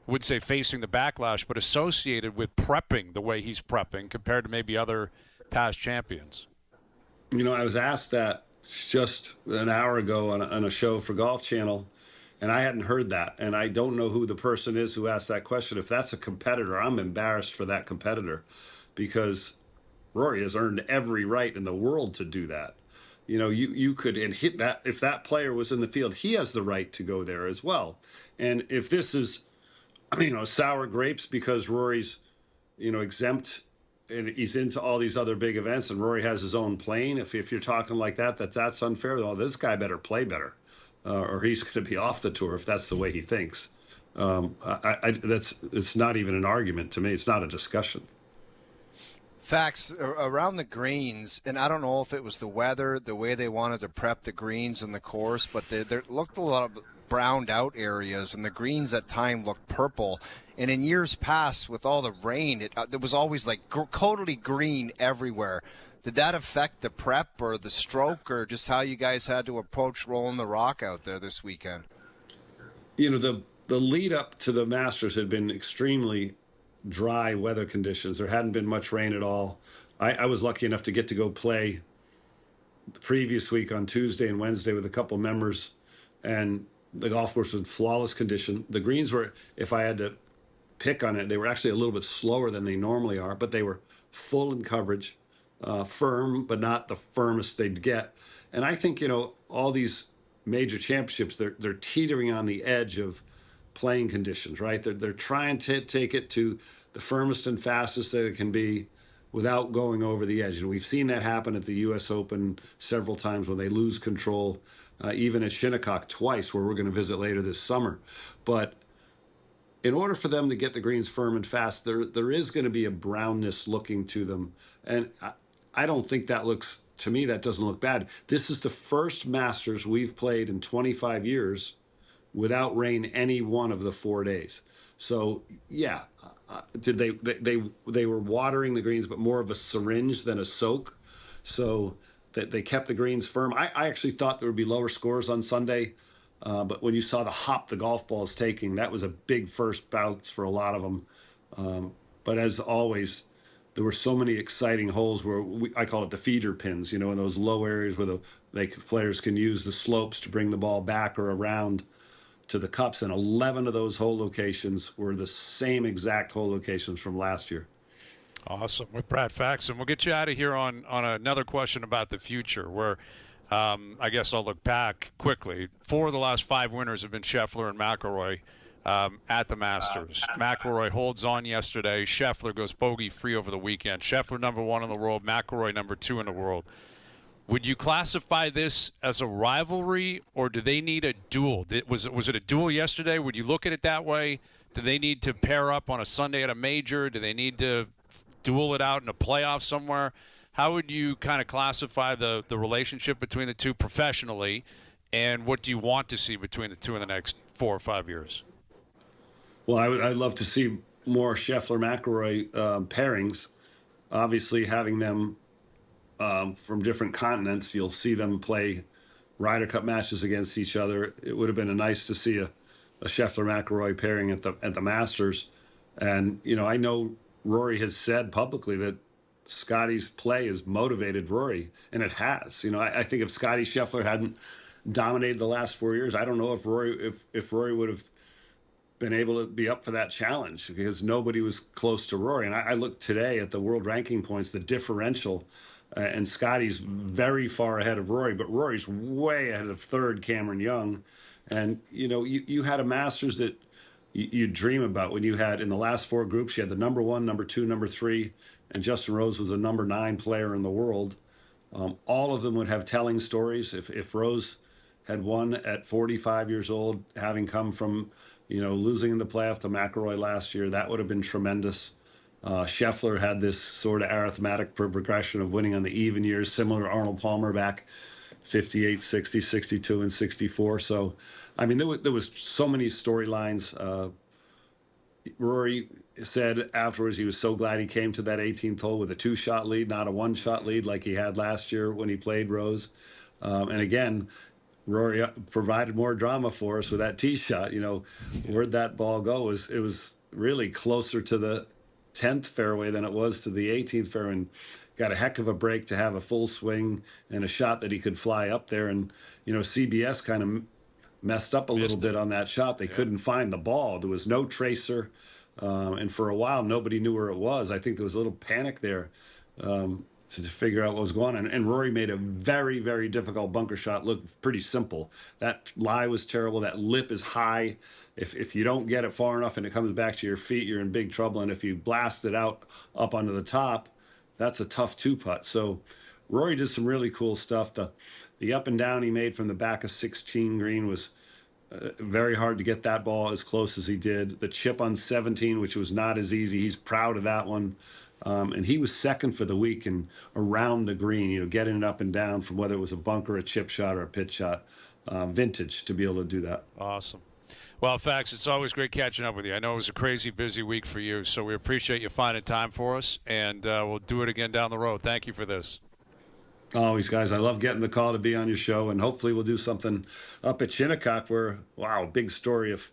I would say facing the backlash, but associated with prepping the way he's prepping compared to maybe other past champions? I was asked that just an hour ago on a show for Golf Channel, and I hadn't heard that. And I don't know who the person is who asked that question. If that's a competitor, I'm embarrassed for that competitor, because Rory has earned every right in the world to do that. You could, and hit that, if that player was in the field, he has the right to go there as well. And if this is, sour grapes because Rory's, exempt and he's into all these other big events, and Rory has his own plane, if you're talking like that's unfair. Well, this guy better play better, or he's going to be off the tour if that's the way he thinks. It's not even an argument to me. It's not a discussion. Fax, around the greens, and I don't know if it was the weather, the way they wanted to prep the greens and the course, but there looked a lot of browned out areas, and the greens at time looked purple. And in years past, with all the rain, it was always like totally green everywhere. Did that affect the prep or the stroke, or just how you guys had to approach rolling the rock out there this weekend? You know, the lead up to the Masters had been extremely dry weather conditions. There hadn't been much rain at all. I was lucky enough to get to go play the previous week on Tuesday and Wednesday with a couple members, and the golf course was in flawless condition. The greens were, if I had to pick on it, they were actually a little bit slower than they normally are, but they were full in coverage, firm, but not the firmest they'd get. And I think, you know, all these major championships, they're teetering on the edge of playing conditions, right? They're trying to take it to the firmest and fastest that it can be without going over the edge. And we've seen that happen at the U.S. Open several times when they lose control, even at Shinnecock twice, where we're going to visit later this summer. But in order for them to get the greens firm and fast, there is going to be a brownness looking to them. And I don't think that looks, to me, that doesn't look bad. This is the first Masters we've played in 25 years without rain any one of the 4 days. So, yeah, did they were watering the greens, but more of a syringe than a soak. So that they kept the greens firm. I actually thought there would be lower scores on Sunday. But when you saw the hop the golf ball is taking, that was a big first bounce for a lot of them. But as always, there were so many exciting holes where I call it the feeder pins, you know, in those low areas where players can use the slopes to bring the ball back or around to the cups. And 11 of those hole locations were the same exact hole locations from last year. Awesome. With Brad Faxon. We'll get you out of here on another question about the future where I guess I'll look back quickly. 4 of the last 5 winners have been Scheffler and McIlroy at the Masters. McIlroy holds on yesterday. Scheffler goes bogey-free over the weekend. Scheffler number 1 in the world, McIlroy number 2 in the world. Would you classify this as a rivalry, or do they need a duel? Was it a duel yesterday? Would you look at it that way? Do they need to pair up on a Sunday at a major? Do they need to duel it out in a playoff somewhere? How would you kind of classify the relationship between the two professionally, and what do you want to see between the two in the next 4 or 5 years? Well, I'd love to see more Scheffler-McIlroy pairings. Obviously, having them from different continents, you'll see them play Ryder Cup matches against each other. It would have been nice to see a Scheffler-McIlroy pairing at the Masters. And, you know, I know Rory has said publicly that Scotty's play has motivated Rory, and it has. You know, I think if Scotty Scheffler hadn't dominated the last 4 years, I don't know if Rory would have been able to be up for that challenge, because nobody was close to Rory. And I looked today at the world ranking points, the differential, and Scotty's very far ahead of Rory, but Rory's way ahead of third, Cameron Young. And, you know, you had a Masters that you dream about when you had in the last 4 groups, you had the number 1, number 2, number 3, and Justin Rose was a number 9 player in the world. All of them would have telling stories. If Rose had won at 45 years old, having come from, you know, losing in the playoff to McIlroy last year, that would have been tremendous. Scheffler had this sort of arithmetic progression of winning on the even years, similar to Arnold Palmer back 58, 60, 62, and 64. So, I mean, there was so many storylines. Rory said afterwards he was so glad he came to that 18th hole with a 2-shot lead, not a 1-shot lead like he had last year when he played Rose. And again, Rory provided more drama for us with that tee shot. You know, where'd that ball go? It was really closer to the 10th fairway than it was to the 18th fairway, and got a heck of a break to have a full swing and a shot that he could fly up there. And, you know, CBS kind of messed up a little bit on that shot. They couldn't find the ball. There was no tracer. And for a while, nobody knew where it was. I think there was a little panic there to figure out what was going on. And Rory made a very, very difficult bunker shot look pretty simple. That lie was terrible. That lip is high. If you don't get it far enough and it comes back to your feet, you're in big trouble. And if you blast it out up onto the top, that's a tough 2-putt. So Rory did some really cool stuff. The up and down he made from the back of 16 green was very hard to get that ball as close as he did. The chip on 17, which was not as easy, he's proud of that one. And he was second for the week and around the green, you know, getting it up and down from whether it was a bunker, a chip shot, or a pitch shot. Vintage to be able to do that. Awesome. Well, Fax, it's always great catching up with you. I know it was a crazy busy week for you, so we appreciate you finding time for us, and we'll do it again down the road. Thank you for this. Always, guys. I love getting the call to be on your show, and hopefully we'll do something up at Shinnecock where, wow, big story if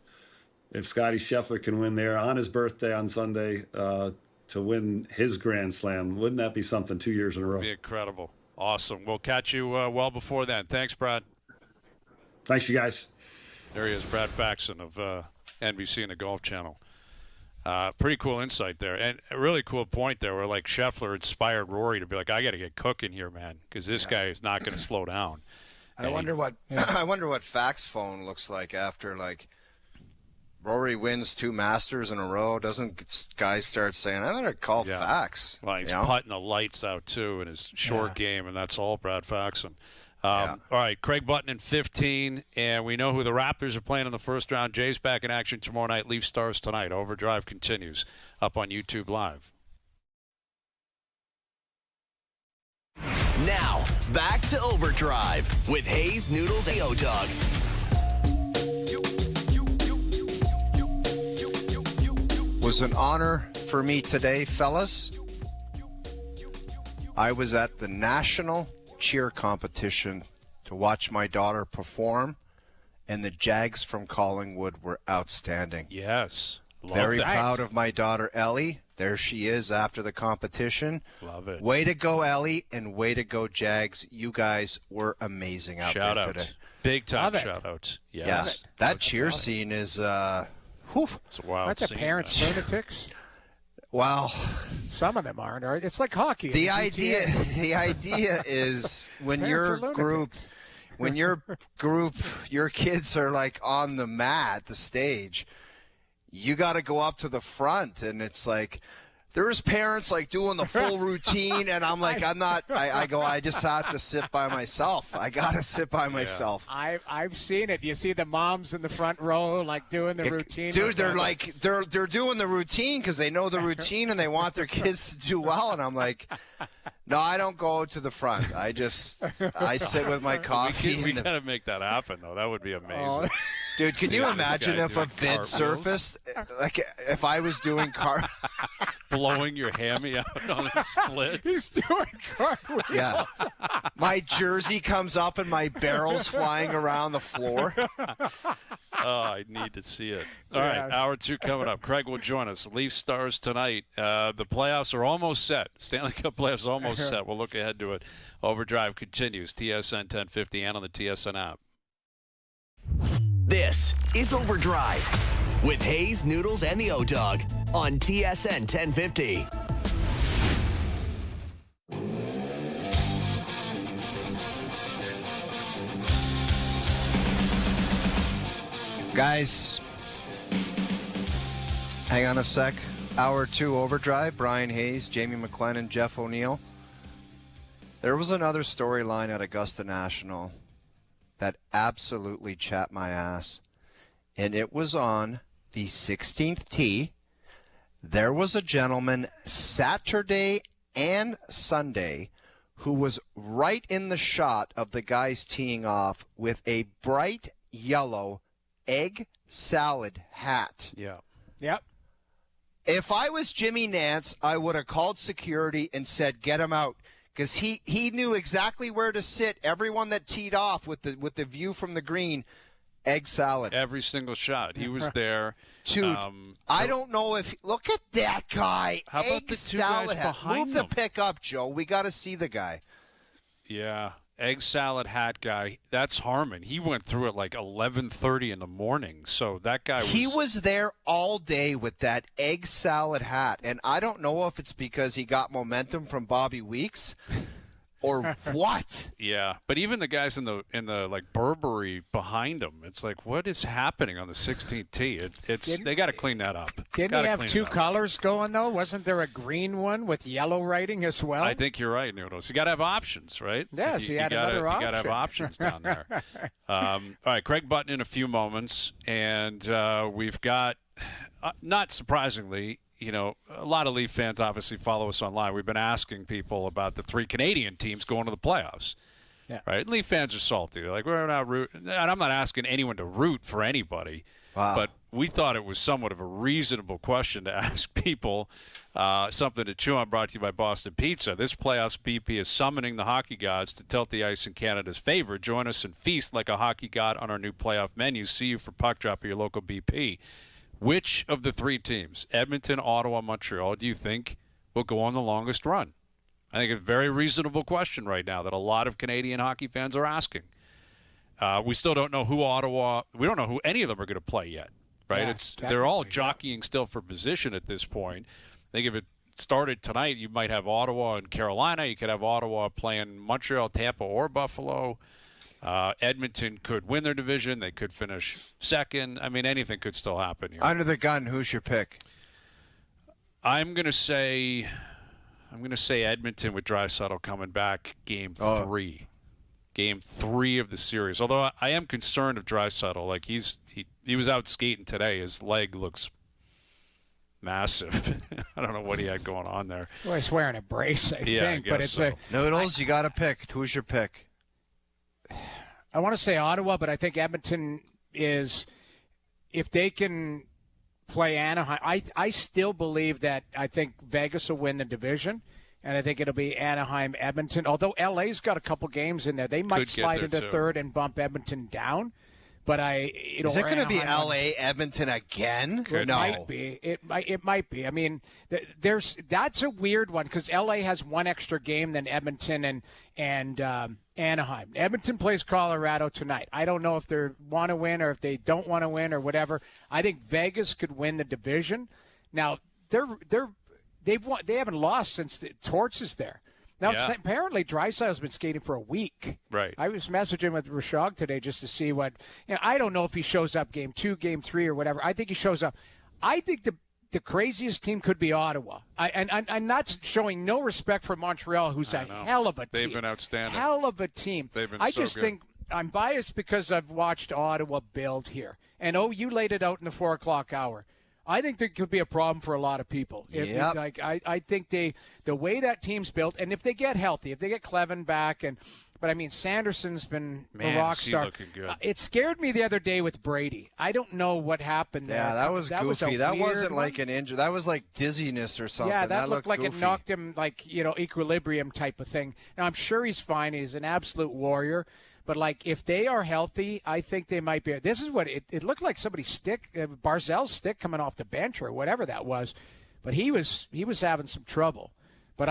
Scotty Scheffler can win there on his birthday on Sunday to win his Grand Slam. Wouldn't that be something 2 years in a row? It'd be incredible. Awesome. We'll catch you well before then. Thanks, Brad. Thanks, you guys. There he is, Brad Faxon of NBC and the Golf Channel. Pretty cool insight there. And a really cool point there where, like, Scheffler inspired Rory to be like, I got to get cooking here, man, because this guy is not going to slow down. I wonder what Fax phone looks like after, like, Rory wins 2 Masters in a row. Doesn't guys start saying, I better call Fax? Well, he's putting the lights out, too, in his short game, and that's all Brad Faxon. All right, Craig Button in 15, and we know who the Raptors are playing in the first round. Jays back in action tomorrow night. Leaf Stars tonight. OverDrive continues up on YouTube Live. Now, back to OverDrive with Hayes, Noodles, and O-Dog. Was an honor for me today, fellas. I was at the National Cheer competition to watch my daughter perform, and the Jags from Collingwood were outstanding. Yes. Very proud of my daughter, Ellie. There she is after the competition. Love it. Way to go, Ellie, and way to go, Jags. You guys were amazing out there today. Big time shout-outs. Yes. That cheer scene is, It's a wild That's scene. a parents' lunatics. Wow. Some of them aren't. It's like hockey. The idea is when your kids are like on the mat, the stage, you got to go up to the front, and it's like there's parents like doing the full routine, and I'm like, I'm not. I just have to sit by myself. I got to sit by myself. I've seen it. You see the moms in the front row like doing the routine. Dude, they're doing the routine because they know the routine and they want their kids to do well, and I'm like, no, I don't go to the front. I sit with my coffee. We got to make that happen, though. That would be amazing. Dude, can you imagine if a vid surfaced? Like if I was doing blowing your hammy out on the splits. He's doing cartwheels. Yeah. My jersey comes up and my barrel's flying around the floor. I need to see it. All right, hour 2 coming up. Craig will join us. Leaf Stars tonight. The playoffs are almost set. Stanley Cup playoffs are almost set. We'll look ahead to it. OverDrive continues. TSN 1050 and on the TSN app. This is OverDrive with Hayes, Noodles, and the O-Dog on TSN 1050. Guys, hang on a sec. Hour 2 OverDrive. Brian Hayes, Jamie McLennan, Jeff O'Neill. There was another storyline at Augusta National that absolutely chapped my ass. And it was on the 16th tee. There was a gentleman Saturday and Sunday who was right in the shot of the guys teeing off with a bright yellow egg salad hat. Yeah. Yep. If I was Jimmy Nance, I would have called security and said, get him out. Because he knew exactly where to sit. Everyone that teed off with the view from the green, egg salad. Every single shot. He was there. Dude, I don't know if – look at that guy. How about egg the 2 salad guys hat. behind Move them? the pick up, Joe. We got to see the guy. Yeah. Egg salad hat guy. That's Harmon. He went through it like 11:30 in the morning. So that guy was... He was there all day with that egg salad hat. And I don't know if it's because he got momentum from Bobby Weeks or what. Yeah, but even the guys in the like Burberry behind him, it's like, what is happening on the 16th tee? They got to clean that up. Didn't he have 2 colors going though? Wasn't there a green one with yellow writing as well? I think you're right, Noodles. You got to have options, right? Yes, he had another option. You got to have options down there. All right, Craig Button in a few moments, and we've got, not surprisingly, you know, a lot of Leaf fans obviously follow us online. We've been asking people about the 3 Canadian teams going to the playoffs. Yeah. Right? Leaf fans are salty. They're like, we're not rooting. And I'm not asking anyone to root for anybody. Wow. But we thought it was somewhat of a reasonable question to ask people. Something to chew on, brought to you by Boston Pizza. This playoffs, BP is summoning the hockey gods to tilt the ice in Canada's favor. Join us and feast like a hockey god on our new playoff menu. See you for puck drop at your local BP. Which of the three teams, Edmonton, Ottawa, Montreal, do you think will go on the longest run? I think it's a very reasonable question right now that a lot of Canadian hockey fans are asking. We still don't know who we don't know who any of them are going to play yet, right? Yeah, they're all jockeying still for position at this point. I think if it started tonight, you might have Ottawa and Carolina. You could have Ottawa playing Montreal, Tampa, or Buffalo. Edmonton could win their division. They could finish second. I mean, anything could still happen here. Under the gun, who's your pick? I'm going to say Edmonton with Draisaitl coming back game 3. Game 3 of the series. Although I am concerned of Draisaitl. Like he was out skating today. His leg looks massive. I don't know what he had going on there. Well, he's wearing a brace, I think. But it's so. Noodles, you got to pick. Who's your pick? I want to say Ottawa, but I think Edmonton is, if they can play Anaheim. I still believe that I think Vegas will win the division, and I think it'll be Anaheim, Edmonton. Although LA's got a couple games in there, they might slide into third and bump Edmonton down. But is it going to be LA, Edmonton again? It might be. It might be. I mean, that's a weird one because LA has one extra game than Edmonton and Anaheim. Edmonton plays Colorado tonight. I don't know if they want to win or if they don't want to win or whatever. I think Vegas could win the division. Now they haven't lost since the Torts is there. Now, apparently, Draisaitl's been skating for a week. Right. I was messaging with Rashog today just to see what I don't know if he shows up game 2, game 3, or whatever. I think he shows up. I think the craziest team could be Ottawa. I'm not showing no respect for Montreal, who's a hell of a team. They've been outstanding. Hell of a team. They've been I so just good. think I'm biased because I've watched Ottawa build here. And, you laid it out in the 4 o'clock hour. I think there could be a problem for a lot of people. Yep. I think the way that team's built, and if they get healthy, if they get Clevin back, but I mean Sanderson's been a rock star. Looking good. It scared me the other day with Brady. I don't know what happened there. Yeah, that was goofy. That wasn't like an injury. That was like dizziness or something. Yeah, that looked like goofy. It knocked him equilibrium type of thing. Now I'm sure he's fine. He's an absolute warrior. But, if they are healthy, I think they might be. This is what it looked like somebody's stick, Barzell's stick coming off the bench or whatever that was. But he was having some trouble. But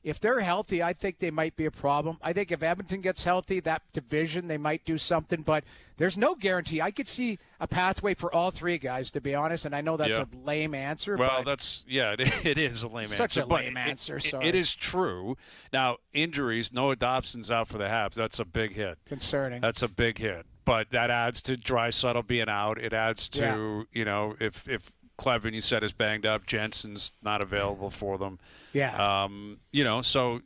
if they're healthy, I think they might be a problem. I think if Edmonton gets healthy, that division, they might do something. But there's no guarantee. I could see a pathway for all three guys, to be honest. And I know that's a lame answer. Well, but it is a lame answer. Such a lame answer. It is true. Now, injuries, Noah Dobson's out for the Habs. That's a big hit. Concerning. That's a big hit. But that adds to Draisaitl being out. It adds to, if Clevin, you said, is banged up, Jensen's not available for them. Yeah. So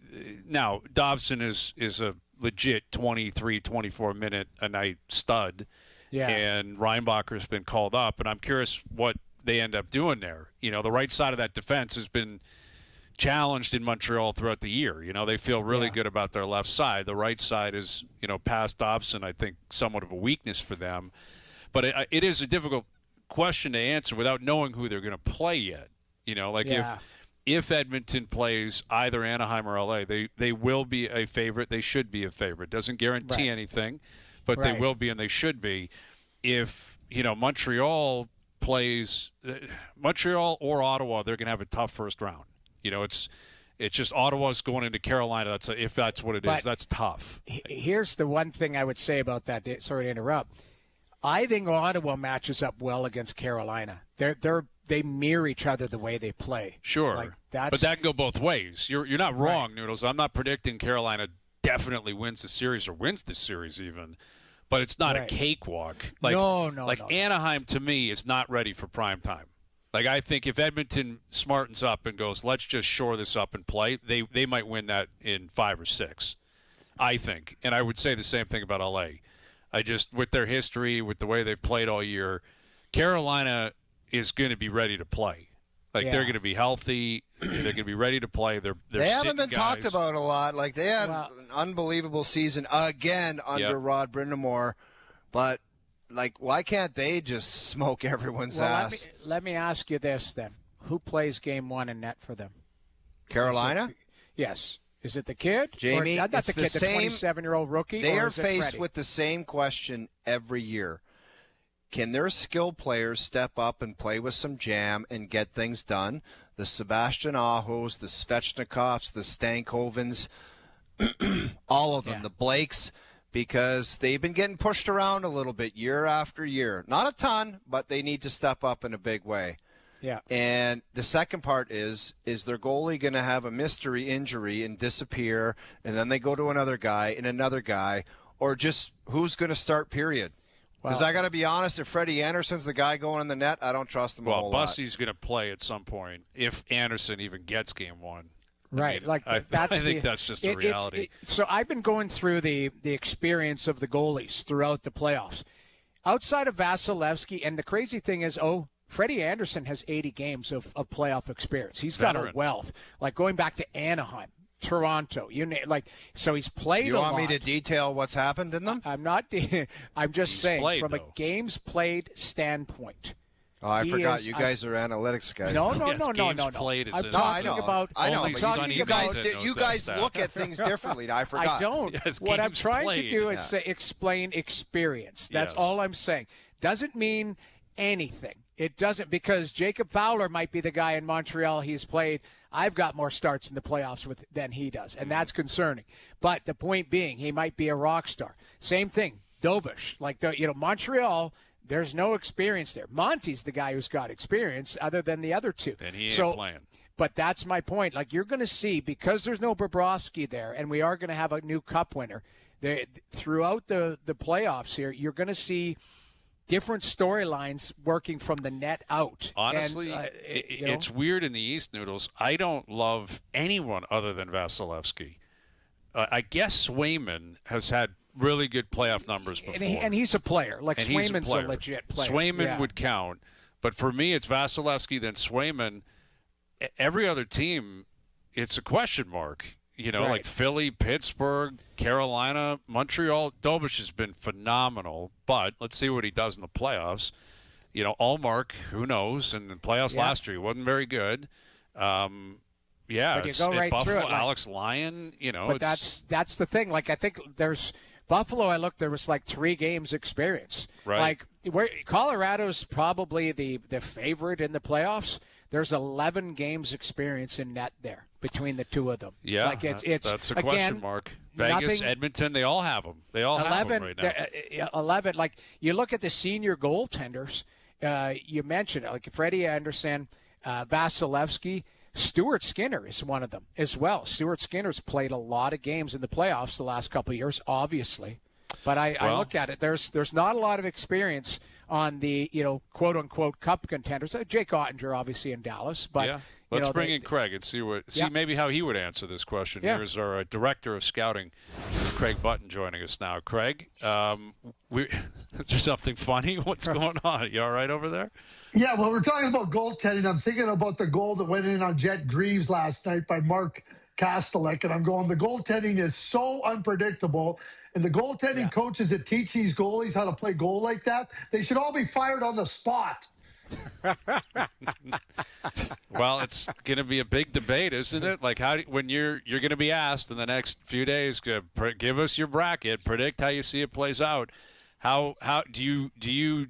now Dobson is a legit 23, 24-minute a night stud. Yeah. And Reinbacher's been called up, and I'm curious what they end up doing there. The right side of that defense has been challenged in Montreal throughout the year. They feel really good about their left side. The right side is, past Dobson, I think, somewhat of a weakness for them. But it is a difficult question to answer without knowing who they're going to play yet. If Edmonton plays either Anaheim or LA, they will be a favorite. They should be a favorite. Doesn't guarantee anything, but they will be and they should be. If Montreal plays Montreal or Ottawa, they're going to have a tough first round. It's just Ottawa's going into Carolina. If that's what it is, that's tough. Here's the one thing I would say about that. Sorry to interrupt. I think Ottawa matches up well against Carolina. They mirror each other the way they play. Sure, but that can go both ways. You're not wrong, Noodles. I'm not predicting Carolina definitely wins the series or wins the series even, but it's not a cakewalk. No. Anaheim to me is not ready for prime time. I think if Edmonton smartens up and goes, let's just shore this up and play, they might win that in 5 or 6. I think, and I would say the same thing about LA. With their history, with the way they've played all year, Carolina is going to be ready to play. They're going to be healthy. They're going to be ready to play. They haven't been talked about a lot. They had an unbelievable season again under Rod Brindamore, but why can't they just smoke everyone's ass? Let me ask you this then: who plays Game 1 in net for them? Carolina? Yes. Is it the kid? Jamie, or, not it's the kid, the 27-year-old rookie. They or are is it faced Freddie? with the same question every year. Can their skilled players step up and play with some jam and get things done? The Sebastian Ahos, the Svechnikovs, the Stankovens, all of them, Yeah. the Blakes, because they've been getting pushed around a little bit year after year. Not a ton, but they need to step up in a big way. Yeah. And the second part is their goalie going to have a mystery injury and disappear, and then they go to another guy and another guy, or just who's going to start, period? Because I got to be honest, if Freddie Anderson's the guy going in the net, I don't trust him a whole lot. Bussy's going to play at some point if Anderson even gets Game 1. Right. I think that's just a reality. So I've been going through the experience of the goalies throughout the playoffs. Outside of Vasilevsky, and the crazy thing is, Freddie Anderson has 80 games of playoff experience. He's got a wealth. Like going back to Anaheim, Toronto, so he's played a lot. You want me to detail what's happened in them? I'm not. I'm just saying played, from though. a games played standpoint. Oh, I forgot. You guys are analytics guys. No. Games played is I'm talking about. I know. Only But Sonny you guys, Bassett knows you that guys stat. look at things differently. I forgot. I don't. Yes, what I'm games trying played. to do is say, explain experience. That's Yes. all I'm saying. Doesn't mean anything. It doesn't, because Jacob Fowler might be the guy in Montreal he's played. I've got more starts in the playoffs than he does, and that's concerning. But the point being, he might be a rock star. Same thing, Dobish. Montreal, there's no experience there. Monty's the guy who's got experience other than the other two. And he ain't playing. But that's my point. You're going to see, because there's no Bobrovsky there, and we are going to have a new cup winner, throughout the playoffs here, you're going to see different storylines working from the net out. Honestly, and, it's weird in the East, Noodles. I don't love anyone other than Vasilevsky. I guess Swayman has had really good playoff numbers before. And he's a player. Swayman's a legit player. Swayman would count. But for me, it's Vasilevsky, then Swayman. Every other team, it's a question mark. Right. Like Philly, Pittsburgh, Carolina, Montreal. Dobish has been phenomenal, but let's see what he does in the playoffs. Allmark, who knows? In the playoffs last year, he wasn't very good. But you go right Buffalo, through it, Alex Lyon. But that's the thing. I think there's Buffalo. I looked. There was 3 games experience. Right. Where Colorado's probably the favorite in the playoffs. There's 11 games experience in net there between the two of them. Yeah, it's that's a again, question mark. Vegas, Edmonton, they all have them. They all 11, have them right now. 11. You look at the senior goaltenders. You mentioned it, Freddie Anderson, Vasilevsky. Stuart Skinner is one of them as well. Stuart Skinner's played a lot of games in the playoffs the last couple of years, obviously. But I look at it. There's not a lot of experience on the quote unquote cup contenders. Jake Ottinger obviously in Dallas, but yeah. Let's bring in Craig and see maybe how he would answer this question. Yeah. Here's our director of scouting, Craig Button, joining us now. Craig, is there something funny? What's going on? You all right over there? Yeah, well, we're talking about goaltending. I'm thinking about the goal that went in on Jet Greaves last night by Mark Kastelek, and I'm going, the goaltending is so unpredictable. And the goaltending coaches that teach these goalies how to play goal like that, they should all be fired on the spot. Well, it's going to be a big debate, isn't it? When you're going to be asked in the next few days, give us your bracket, predict how you see it plays out. How do you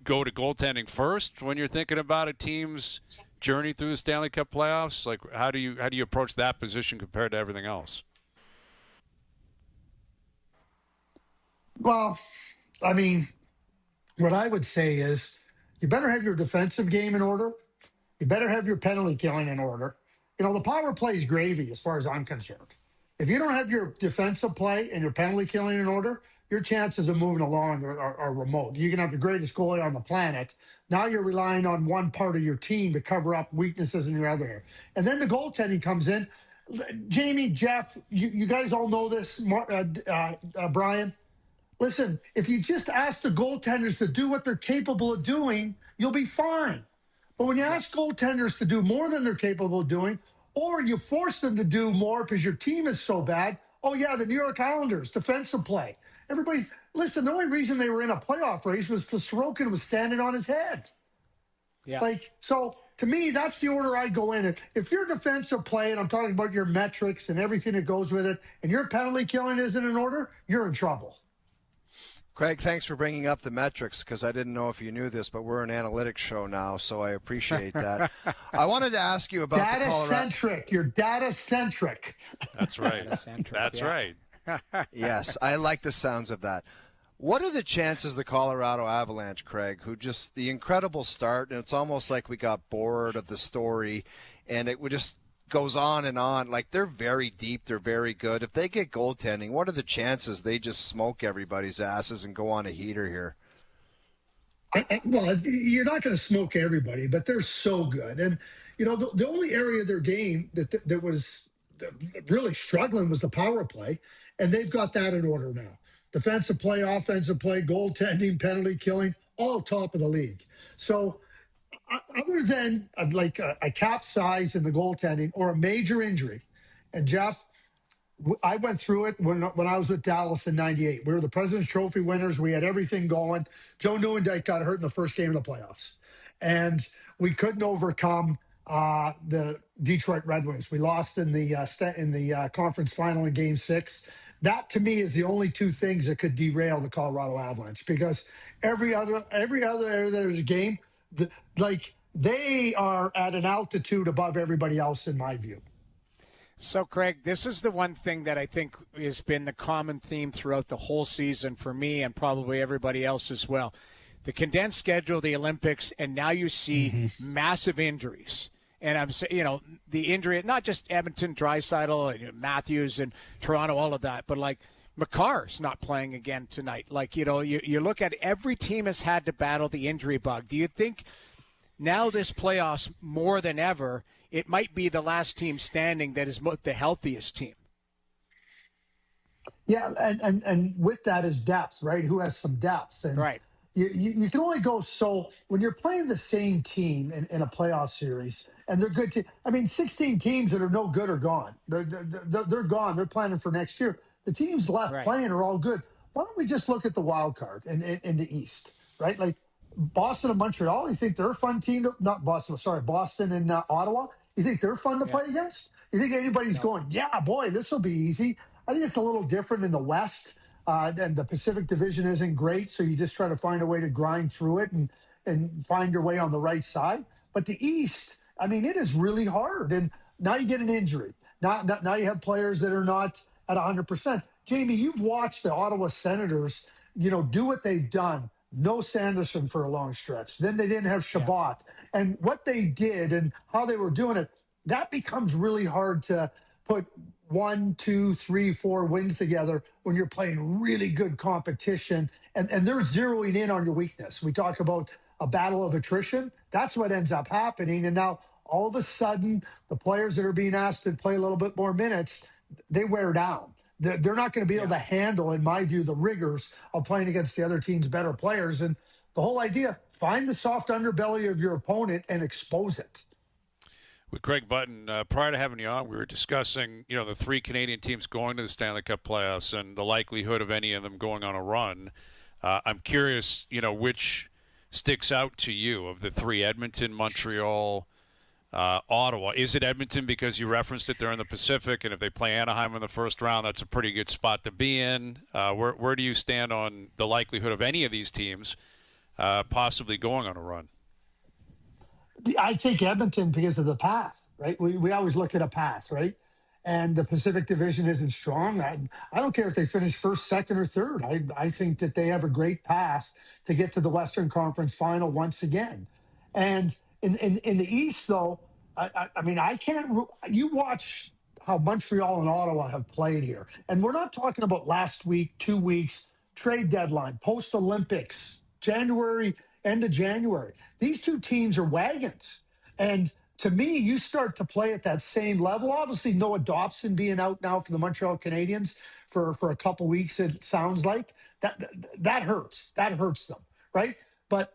go to goaltending first when you're thinking about a team's journey through the Stanley Cup playoffs? How do you approach that position compared to everything else? Well, I mean, what I would say is you better have your defensive game in order. You better have your penalty killing in order. The power play is gravy as far as I'm concerned. If you don't have your defensive play and your penalty killing in order, your chances of moving along are remote. You can have the greatest goalie on the planet. Now you're relying on one part of your team to cover up weaknesses in your other. And then the goaltending comes in. Jamie, Jeff, you guys all know this, Brian. Listen, if you just ask the goaltenders to do what they're capable of doing, you'll be fine. But when you ask goaltenders to do more than they're capable of doing, or you force them to do more because your team is so bad, Oh, yeah, the New York Islanders, defensive play. Everybody, listen, the only reason they were in a playoff race was because Sorokin was standing on his head. Yeah. So to me, that's the order I go in. If your defensive play, and I'm talking about your metrics and everything that goes with it, and your penalty killing isn't in order, you're in trouble. Craig, thanks for bringing up the metrics, because I didn't know if you knew this, but we're an analytics show now, so I appreciate that. I wanted to ask you about data-centric. You're data-centric. That's right. That's right. Yes, I like the sounds of that. What are the chances the Colorado Avalanche, Craig, who just the incredible start, and it's almost like we got bored of the story, and it would just goes on and on. Like, they're very deep, they're very good. If they get goaltending, what are the chances they just smoke everybody's asses and go on a heater here? Well, you're not going to smoke everybody, but they're so good. And, you know, the only area of their game that was really struggling was the power play, and they've got that in order now. Defensive play, offensive play, goaltending, penalty killing, all top of the league. So other than like a capsize in the goaltending or a major injury, and Jeff, I went through it when I was with Dallas in '98. We were the President's Trophy winners. We had everything going. Joe Nieuwendyk got hurt in the first game of the playoffs, and we couldn't overcome the Detroit Red Wings. We lost in the conference final in Game 6. That, to me, is the only two things that could derail the Colorado Avalanche, because every other area there's a game, they are at an altitude above everybody else, in my view. So, Craig, this is the one thing that I think has been the common theme throughout the whole season for me and probably everybody else as well. The condensed schedule, the Olympics, and now you see massive injuries. And I'm saying, you know, the injury, not just Edmonton, Draisaitl, Matthews, and Toronto, all of that, but like Makar's not playing again tonight. Like, you know, you look at every team has had to battle the injury bug. Do you think now this playoffs more than ever, it might be the last team standing that is the healthiest team? Yeah, and with that is depth, right? Who has some depth? And right. You can only go so when you're playing the same team in a playoff series, and they're good team. I mean, 16 teams that are no good are gone. They're gone. They're planning for next year. The teams left playing are all good. Why don't we just look at the wild card in the East, right? Like Boston and Montreal. You think they're a fun team? Not Boston. Sorry, Boston and Ottawa. You think they're fun to play against? You think anybody's going, yeah, boy, this will be easy? I think it's a little different in the West. And the Pacific Division isn't great, so you just try to find a way to grind through it and find your way on the right side. But the East, I mean, it is really hard. And now you get an injury. Now you have players that are not at 100%. Jamie, you've watched the Ottawa Senators, you know, do what they've done. No Sanderson for a long stretch. Then they didn't have Shabbat. Yeah. And what they did and how they were doing it, that becomes really hard to put 1, 2, 3, 4 wins together when you're playing really good competition and they're zeroing in on your weakness. We talk about a battle of attrition. That's what ends up happening. And now all of a sudden, the players that are being asked to play a little bit more minutes, they wear down. They're not going to be able to handle, in my view, the rigors of playing against the other team's better players. And the whole idea, find the soft underbelly of your opponent and expose it. With Craig Button, prior to having you on, we were discussing, you know, the 3 Canadian teams going to the Stanley Cup playoffs and the likelihood of any of them going on a run. I'm curious, you know, which sticks out to you of the 3, Edmonton, Montreal, Ottawa. Is it Edmonton because you referenced it? They're in the Pacific, and if they play Anaheim in the first round, that's a pretty good spot to be in. Where do you stand on the likelihood of any of these teams possibly going on a run? I think Edmonton because of the path, right? We always look at a path, right? And the Pacific Division isn't strong. I don't care if they finish first, second, or third. I think that they have a great path to get to the Western Conference Final once again. And in the East, though, I mean, I can't. You watch how Montreal and Ottawa have played here, and we're not talking about last week, 2 weeks, trade deadline, post-Olympics, January. End of January. These two teams are wagons. And to me, you start to play at that same level. Obviously, Noah Dobson being out now for the Montreal Canadiens for a couple weeks, it sounds like. That hurts. That hurts them, right? But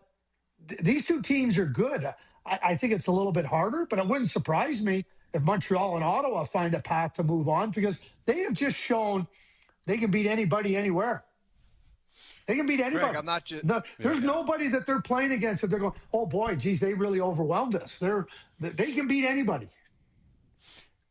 these two teams are good. I think it's a little bit harder, but it wouldn't surprise me if Montreal and Ottawa find a path to move on, because they have just shown they can beat anybody anywhere. They can beat anybody. Greg, I'm not just. There's nobody that they're playing against that they're going, oh boy, geez, they really overwhelmed us. They can beat anybody.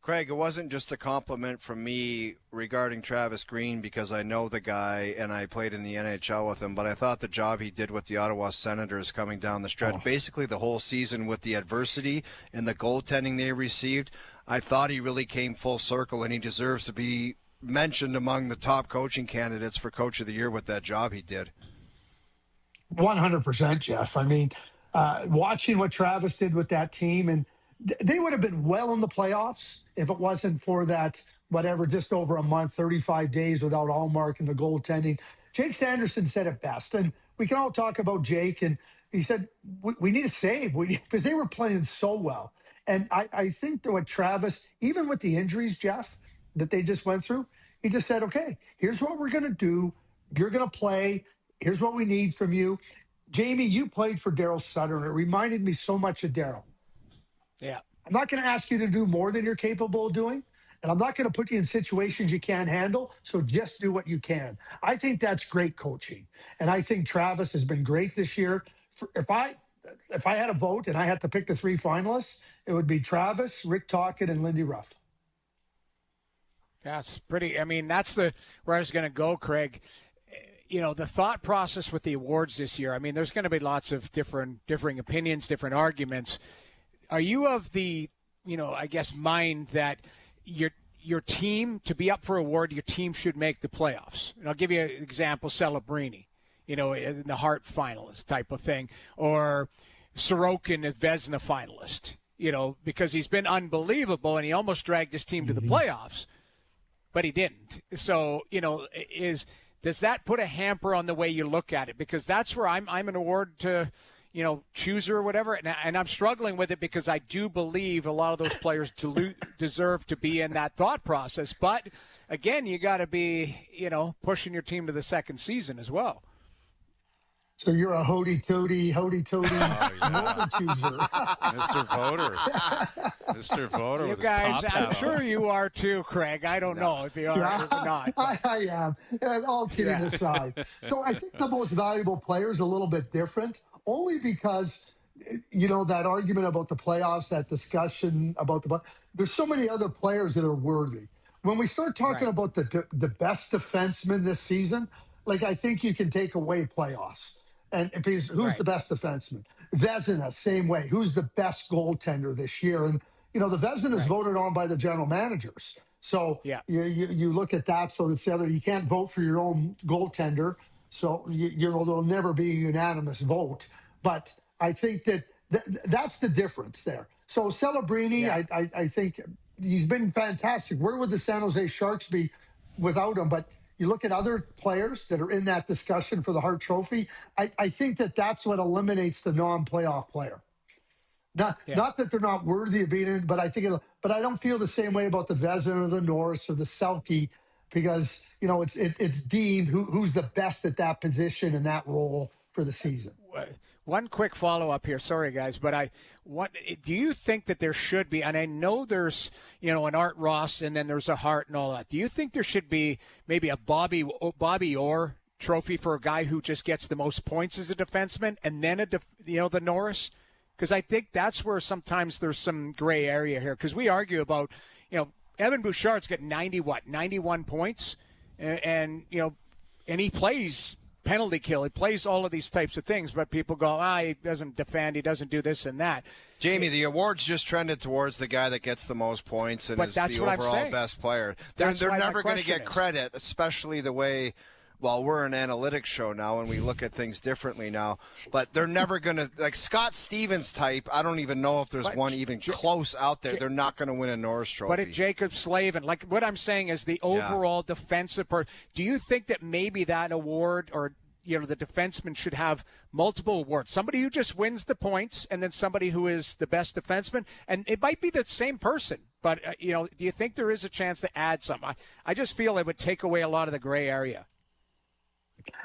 Craig, it wasn't just a compliment from me regarding Travis Green because I know the guy and I played in the NHL with him, but I thought the job he did with the Ottawa Senators coming down the stretch, basically the whole season with the adversity and the goaltending they received, I thought he really came full circle, and he deserves to be mentioned among the top coaching candidates for Coach of the Year with that job he did. 100%, Jeff. I mean, watching what Travis did with that team, and they would have been well in the playoffs if it wasn't for that, whatever, just over a month, 35 days without Allmark and the goaltending. Jake Sanderson said it best, and we can all talk about Jake, and he said, we need a save because they were playing so well. And I think that what Travis, even with the injuries, Jeff, that they just went through, he just said, okay, here's what we're going to do. You're going to play. Here's what we need from you. Jamie, you played for Daryl Sutter. It reminded me so much of Daryl. Yeah. I'm not going to ask you to do more than you're capable of doing, and I'm not going to put you in situations you can't handle, so just do what you can. I think that's great coaching, and I think Travis has been great this year. If I had a vote and I had to pick the 3 finalists, it would be Travis, Rick Tocchet, and Lindy Ruff. That's pretty. I mean, that's where I was going to go, Craig. You know, the thought process with the awards this year, I mean, there's going to be lots of differing opinions, different arguments. Are you of the, I guess, mind that your team, to be up for award, your team should make the playoffs? And I'll give you an example, Celebrini, in the Hart finalist type of thing, or Sorokin, a Vezina finalist, because he's been unbelievable and he almost dragged his team to the playoffs, but he didn't. So, does that put a hamper on the way you look at it? Because that's where I'm an award to chooser or whatever, and I'm struggling with it because I do believe a lot of those players deserve to be in that thought process. But again, you got to be, pushing your team to the second season as well. So you're a hoity-toity chooser. Mr. Voter. Mr. Voter. You with guys, his top I'm hat sure on. you are too, Craig. I don't know if you are or not. I am. And all kidding aside. So I think the most valuable player is a little bit different, only because, that argument about the playoffs, that discussion about there's so many other players that are worthy. When we start talking about the best defenseman this season, I think you can take away playoffs. And because who's the best defenseman? Vezina, same way. Who's the best goaltender this year? And, the Vezina is voted on by the general managers. So you look at that. So it's the other, you can't vote for your own goaltender. So, there'll never be a unanimous vote. But I think that's the difference there. So Celebrini, I think he's been fantastic. Where would the San Jose Sharks be without him? But you look at other players that are in that discussion for the Hart Trophy, I think that's what eliminates the non-playoff player. Not that they're not worthy of being in, but I think but I don't feel the same way about the Vezina or the Norris or the Selke, because it's deemed who's the best at that position and that role for the season. One quick follow-up here. Sorry, guys, but do you think that there should be, and I know there's, an Art Ross and then there's a Hart and all that. Do you think there should be maybe a Bobby Orr trophy for a guy who just gets the most points as a defenseman, and then the Norris? Because I think that's where sometimes there's some gray area here. Because we argue about, Evan Bouchard's got 91 points, and he plays penalty kill. He plays all of these types of things, but people go, he doesn't defend, he doesn't do this and that. Jamie, the award's just trended towards the guy that gets the most points and is the overall best player. They're never going to get credit, especially the way, we're an analytics show now and we look at things differently now, but they're never going to, like Scott Stevens type, I don't even know if there's one even close out there. They're not going to win a Norris Trophy. But at Jacob Slavin, what I'm saying is the overall defensive do you think that maybe that award or the defenseman should have multiple awards? Somebody who just wins the points and then somebody who is the best defenseman. And it might be the same person, but, do you think there is a chance to add some? I just feel it would take away a lot of the gray area.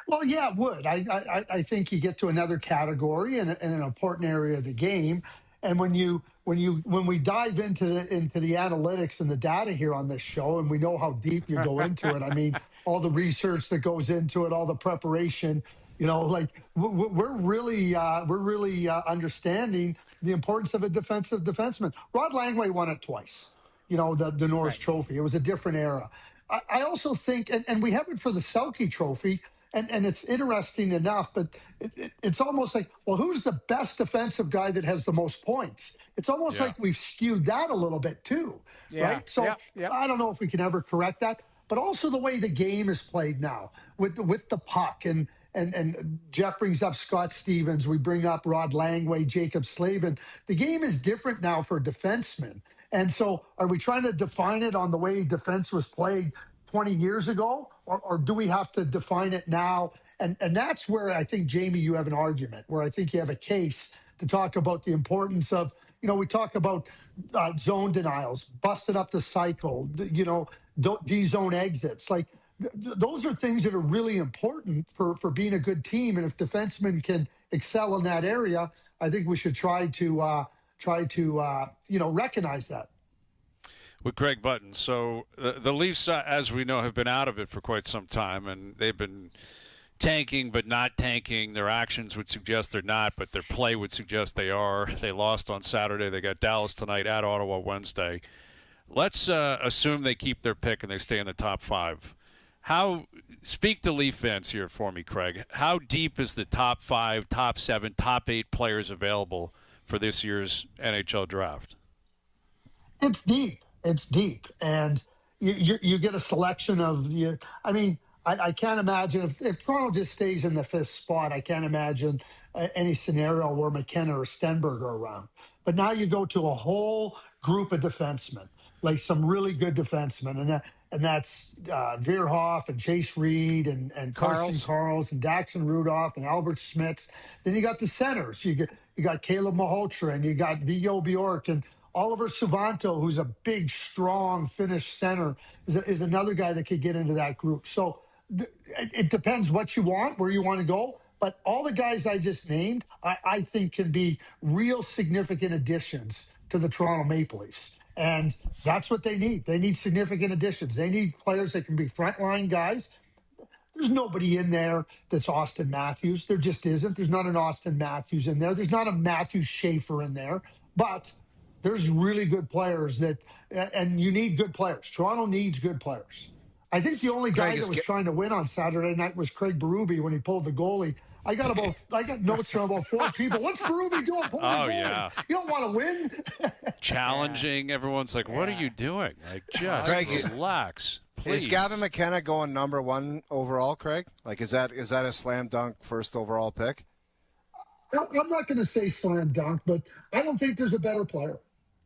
Well, yeah, it would. I think you get to another category in an important area of the game. And when you when we dive into the analytics and the data here on this show, and we know how deep you go into it. I mean, all the research that goes into it, all the preparation. Like we're really understanding the importance of a defensive defenseman. Rod Langway won it twice. The Norris Trophy. It was a different era. I also think, and we have it for the Selke Trophy, and it's interesting enough, but it's almost like, well, who's the best defensive guy that has the most points? It's almost like we've skewed that a little bit too, right? So I don't know if we can ever correct that, but also the way the game is played now with the puck, and Jeff brings up Scott Stevens, we bring up Rod Langway, Jacob Slavin. The game is different now for defensemen. And so are we trying to define it on the way defense was played 20 years ago, or do we have to define it now? And that's where I think, Jamie, you have an argument, where I think you have a case to talk about the importance of, we talk about zone denials, busted up the cycle, D-zone exits. Like, those are things that are really important for being a good team. And if defensemen can excel in that area, I think we should try to recognize that. With Craig Button. So the Leafs, as we know, have been out of it for quite some time, and they've been tanking but not tanking. Their actions would suggest they're not, but their play would suggest they are. They lost on Saturday. They got Dallas tonight, at Ottawa Wednesday. Let's assume they keep their pick and they stay in the top 5. Speak to Leaf fans here for me, Craig. How deep is the top 5, top 7, top 8 players available for this year's NHL draft? It's deep. It's deep. And you get a selection of I can't imagine if Toronto just stays in the 5th spot, I can't imagine any scenario where McKenna or Stenberg are around. But now you go to a whole group of defensemen, like some really good defensemen, and that's Veerhoff and Chase Reed and Carson Karls and Daxon Rudolph and Albert Schmitz. Then you got the centers. You got Caleb Malhotra, and you got Viggo Bjork, and Oliver Suvanto, who's a big, strong Finnish center, is another guy that could get into that group. So it depends what you want, where you want to go. But all the guys I just named, I think can be real significant additions to the Toronto Maple Leafs. And that's what they need. They need significant additions. They need players that can be frontline guys. There's nobody in there that's Austin Matthews. There just isn't. There's not an Austin Matthews in there. There's not a Matthew Schaefer in there. But there's really good players and you need good players. Toronto needs good players. I think the only guy that was trying to win on Saturday night was Craig Berube when he pulled the goalie. I got notes from about 4 people. What's Berube doing? Pulling the goalie? Yeah. You don't want to win. Challenging. Everyone's like, what are you doing? Like, just relax. Please. Is Gavin McKenna going number 1 overall, Craig? Like, is that a slam dunk first overall pick? I'm not going to say slam dunk, but I don't think there's a better player.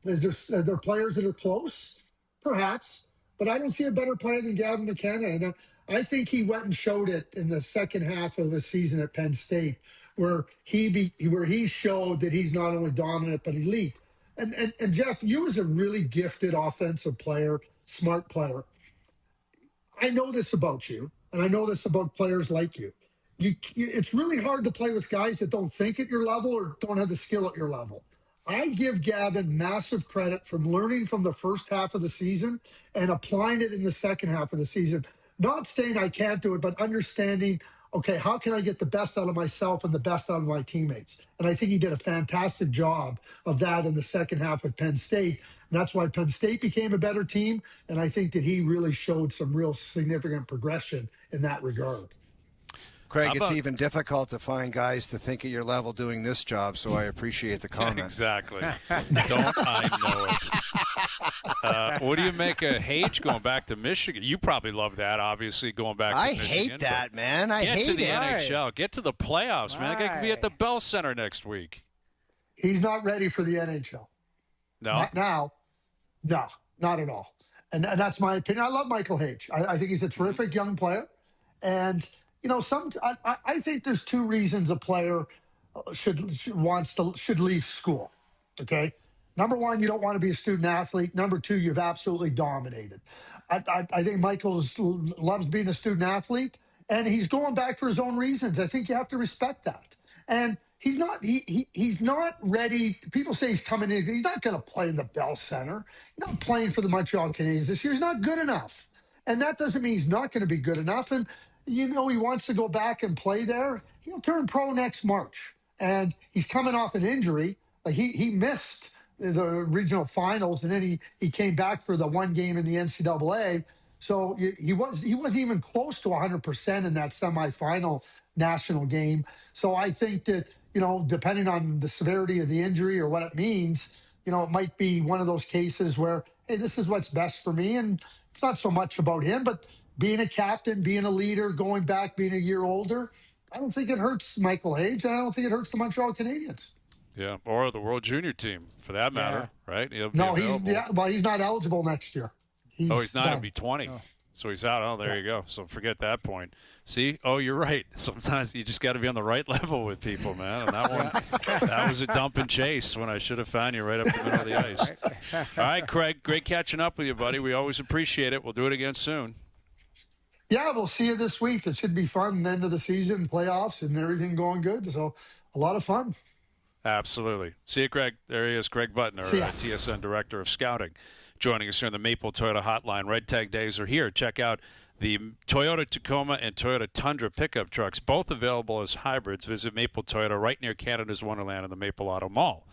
Are there players that are close? Perhaps. But I don't see a better player than Gavin McKenna. And I think he went and showed it in the second half of the season at Penn State, where he showed that he's not only dominant, but elite. And Jeff, you as a really gifted offensive player, smart player, I know this about you, and I know this about players like you. It's really hard to play with guys that don't think at your level or don't have the skill at your level. I give Gavin massive credit from learning from the first half of the season and applying it in the second half of the season. Not saying I can't do it, but understanding, okay, how can I get the best out of myself and the best out of my teammates? And I think he did a fantastic job of that in the second half with Penn State. And that's why Penn State became a better team. And I think that he really showed some real significant progression in that regard. Craig, it's even difficult to find guys to think at your level doing this job, so I appreciate the comment. Exactly. Don't I know it? What do you make of Hage going back to Michigan? You probably love that, obviously, going back to Michigan. I hate that, man. I hate it. Get to the NHL. Get to the playoffs, man. That guy could be at the Bell Center next week. He's not ready for the NHL. No? Not now. No, not at all. And that's my opinion. I love Michael Hage. I think he's a terrific young player. And I think there's 2 reasons a player should leave school. Okay, number 1, you don't want to be a student athlete. Number 2, you've absolutely dominated. I think Michael loves being a student athlete, and he's going back for his own reasons. I think you have to respect that. And he's not he's not ready. People say he's coming in. He's not going to play in the Bell Center. He's not playing for the Montreal Canadiens this year. He's not good enough. And that doesn't mean he's not going to be good enough. And, he wants to go back and play there. He'll turn pro next March. And he's coming off an injury. Like he missed the regional finals, and then he came back for the one game in the NCAA. So he wasn't even close to 100% in that semifinal national game. So I think that, depending on the severity of the injury or what it means, it might be one of those cases where, hey, this is what's best for me. And it's not so much about him, but being a captain, being a leader, going back, being a year older, I don't think it hurts Michael Hayes, and I don't think it hurts the Montreal Canadiens. Yeah, or the World Junior team, for that matter, right? He's not eligible next year. He's not. Done. He'll be 20. Oh. So he's out. Oh, there you go. So forget that point. See? Oh, you're right. Sometimes you just got to be on the right level with people, man. And that one, that was a dump and chase when I should have found you right up the middle of the ice. All right, Craig, great catching up with you, buddy. We always appreciate it. We'll do it again soon. Yeah, we'll see you this week. It should be fun. The end of the season, playoffs, and everything going good. So a lot of fun. Absolutely. See you, Craig. There he is, Craig Butner, TSN Director of Scouting, joining us here on the Maple Toyota Hotline. Red Tag Days are here. Check out the Toyota Tacoma and Toyota Tundra pickup trucks, both available as hybrids. Visit Maple Toyota right near Canada's Wonderland in the Maple Auto Mall.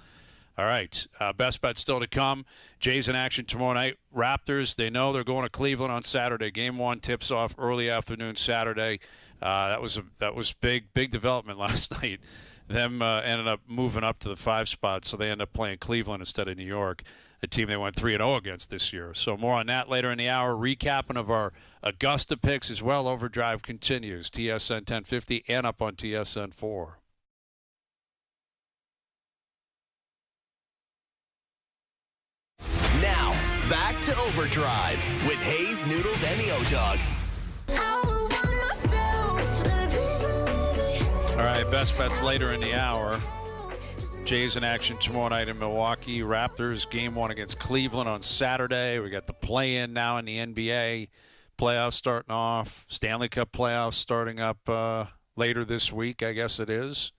All right, best bet still to come. Jays in action tomorrow night. Raptors, they know they're going to Cleveland on Saturday. Game 1 tips off early afternoon Saturday. That was big development last night. Them ended up moving up to the 5 spot, so they end up playing Cleveland instead of New York, a team they went 3-0 against this year. So more on that later in the hour. Recapping of our Augusta picks as well. OverDrive continues. TSN 1050 and up on TSN 4. Now, back to OverDrive with Hayes, Noodles, and the O-Dog. All right, best bets later in the hour. Jays in action tomorrow night in Milwaukee. Raptors game 1 against Cleveland on Saturday. We got the play-in now in the NBA. Playoffs starting off. Stanley Cup playoffs starting up later this week, I guess it is.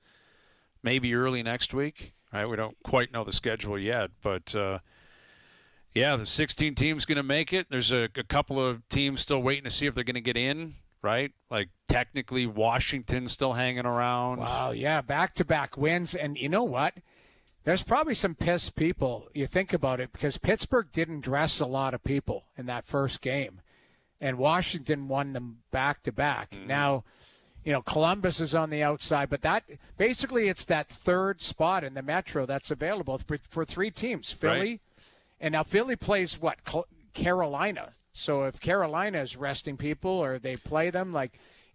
Maybe early next week. Right? We don't quite know the schedule yet, but yeah, the 16 teams going to make it. There's a couple of teams still waiting to see if they're going to get in, right? Like technically Washington's still hanging around. Wow, yeah, back-to-back wins. And you know what? There's probably some pissed people. You think about it, because Pittsburgh didn't dress a lot of people in that first game. And Washington won them back-to-back. Mm-hmm. Now, Columbus is on the outside, but that basically it's that third spot in the Metro that's available for 3 teams. Philly. Right. And now Philly plays Carolina. So if Carolina is resting people or they play them,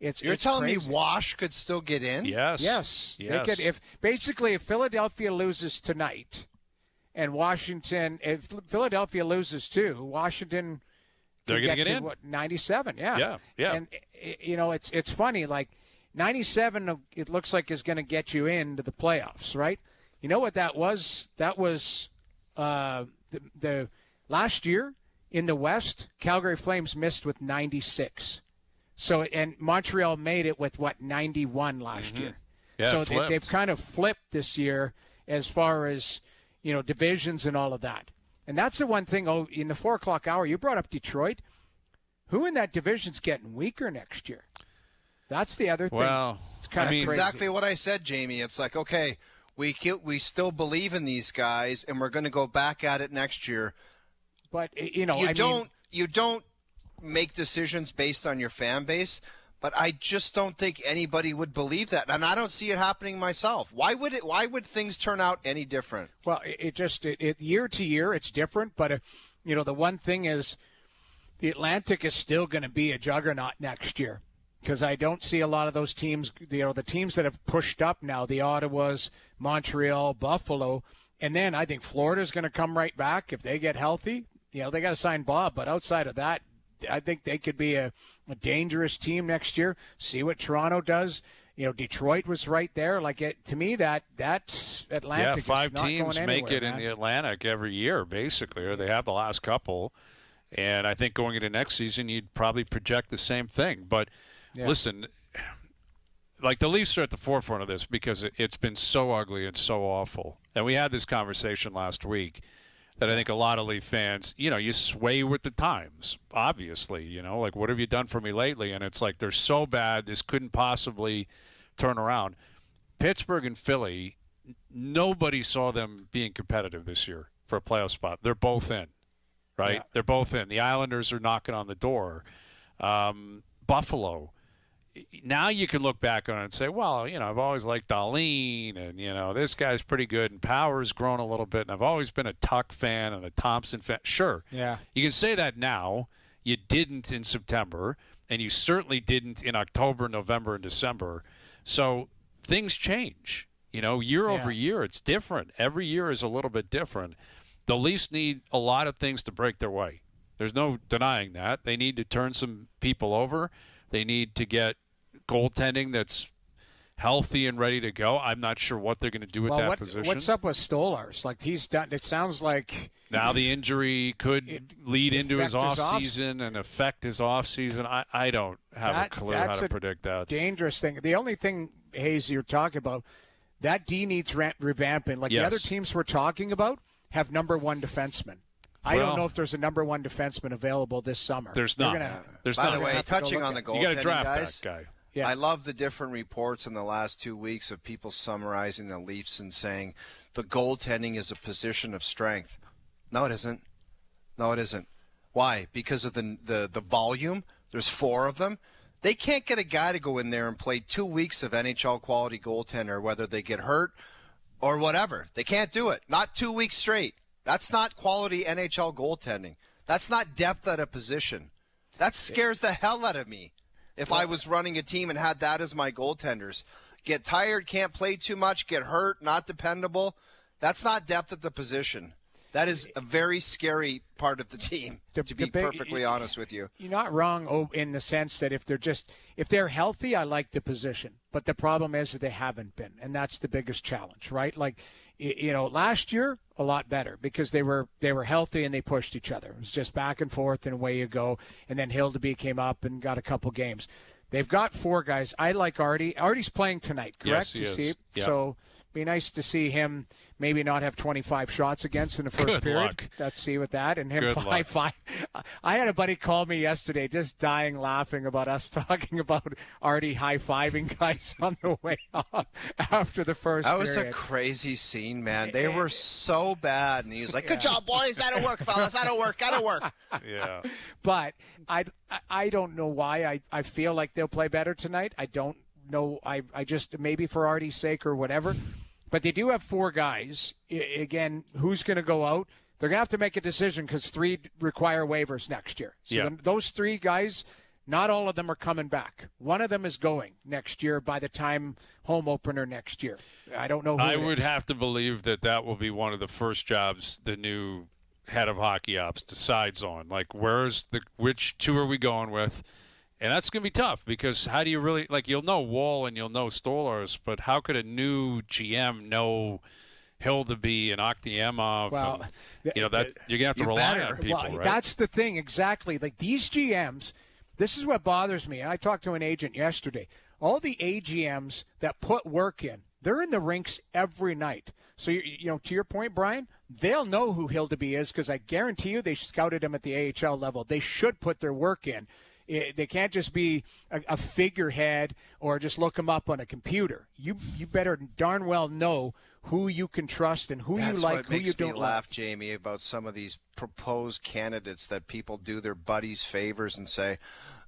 you're telling crazy. Me Wash could still get in? Yes. They could, if Philadelphia loses tonight, and Washington, if Philadelphia loses too, Washington, they're going to get in. 97? Yeah. And it's funny. 97, it looks like is going to get you into the playoffs, right? You know what that was? That was. The last year in the West, Calgary Flames missed with 96. So and Montreal made it with 91 last year. Yeah, so they've kind of flipped this year as far as divisions and all of that. And that's the one thing. Oh, in the 4:00 hour, you brought up Detroit. Who in that division's getting weaker next year? That's the other thing. Well, it's kind of exactly what I said, Jamie. It's like, okay, we still believe in these guys, and we're going to go back at it next year. But you don't make decisions based on your fan base. But I just don't think anybody would believe that, and I don't see it happening myself. Why would things turn out any different? Well, it year to year it's different. But the one thing is, the Atlantic is still going to be a juggernaut next year. Because I don't see a lot of those teams, the teams that have pushed up now, the Ottawas, Montreal, Buffalo, and then I think Florida's going to come right back if they get healthy. They got to sign Bob, but outside of that, I think they could be a dangerous team next year. See what Toronto does. Detroit was right there. To me, that Atlantic. Yeah, 5 is not teams going make it man. in the Atlantic every year, basically, or they have the last couple. And I think going into next season, you'd probably project the same thing, but. Yeah. Listen, like the Leafs are at the forefront of this because it's been so ugly and so awful. And we had this conversation last week that I think a lot of Leaf fans, you sway with the times, obviously. Like, what have you done for me lately? And it's like they're so bad, this couldn't possibly turn around. Pittsburgh and Philly, nobody saw them being competitive this year for a playoff spot. They're both in, right? Yeah. They're both in. The Islanders are knocking on the door. Buffalo. Now you can look back on it and say, well, I've always liked Dahlin, and, this guy's pretty good, and Power's grown a little bit, and I've always been a Tuck fan and a Thompson fan. Sure. Yeah. You can say that now. You didn't in September, and you certainly didn't in October, November, and December. So things change. Year over year, it's different. Every year is a little bit different. The Leafs need a lot of things to break their way. There's no denying that. They need to turn some people over. They need to get goaltending that's healthy and ready to go. I'm not sure what they're going to do with that position. What's up with Stolarz? Like, he's done. It sounds like now the injury could lead into his offseason and affect his offseason. I don't have a clue how to predict that. Dangerous thing. The only thing, Hayes, you're talking about, that D needs revamping. Like the other teams we're talking about have number one defensemen. I don't know if there's a number one defenseman available this summer. There's not. By the way, touching on the goaltending, you got to draft guys, that guy. Yeah. I love the different reports in the last 2 weeks of people summarizing the Leafs and saying the goaltending is a position of strength. No, it isn't. No, it isn't. Why? Because of the volume. There's 4 of them. They can't get a guy to go in there and play 2 weeks of NHL quality goaltender, whether they get hurt or whatever. They can't do it. Not 2 weeks straight. That's not quality NHL goaltending. That's not depth at a position. That scares the hell out of me. If I was running a team and had that as my goaltenders, get tired, can't play too much, get hurt, not dependable, that's not depth at the position. That is a very scary part of the team, to be perfectly honest with you. You're not wrong in the sense that if they're healthy, I like the position. But the problem is that they haven't been, and that's the biggest challenge, right? Like, last year, a lot better because they were healthy and they pushed each other. It was just back and forth and away you go. And then Hildeby came up and got a couple games. They've got 4 guys. I like Artie. Artie's playing tonight, correct? Yes, he is. Yeah. So be nice to see him maybe not have 25 shots against in the first Good period. luck. Let's see with that. And him Good 5-5. I had a buddy call me yesterday just dying laughing about us talking about Artie high-fiving guys on the way off after the first period. That was a crazy scene, man. They were so bad. And he was like, good job, boys. That'll work, fellas. That'll work. Yeah. But I don't know why. I feel like they'll play better tonight. I don't know. I just maybe for Artie's sake or whatever. But they do have 4 guys. Again, who's going to go out? They're going to have to make a decision because 3 require waivers next year. So those 3 guys, not all of them are coming back. One of them is going next year by the time home opener next year. I don't know who I would have to believe that will be one of the first jobs the new head of hockey ops decides on. Like, which 2 are we going with? And that's going to be tough because how do you really – like, you'll know Wall and you'll know Stolarz, but how could a new GM know Hildeby and Oktayemov? Well, you're going to have to rely on people, right? That's the thing, exactly. Like, these GMs, this is what bothers me. And I talked to an agent yesterday. All the AGMs that put work in, they're in the rinks every night. So, to your point, Brian, they'll know who Hildeby is because I guarantee you they scouted him at the AHL level. They should put their work in. They can't just be a figurehead or just look them up on a computer. You better darn well know who you can trust and who you like, who you don't like. That's what makes me laugh, Jamie, about some of these proposed candidates that people do their buddies favors and say,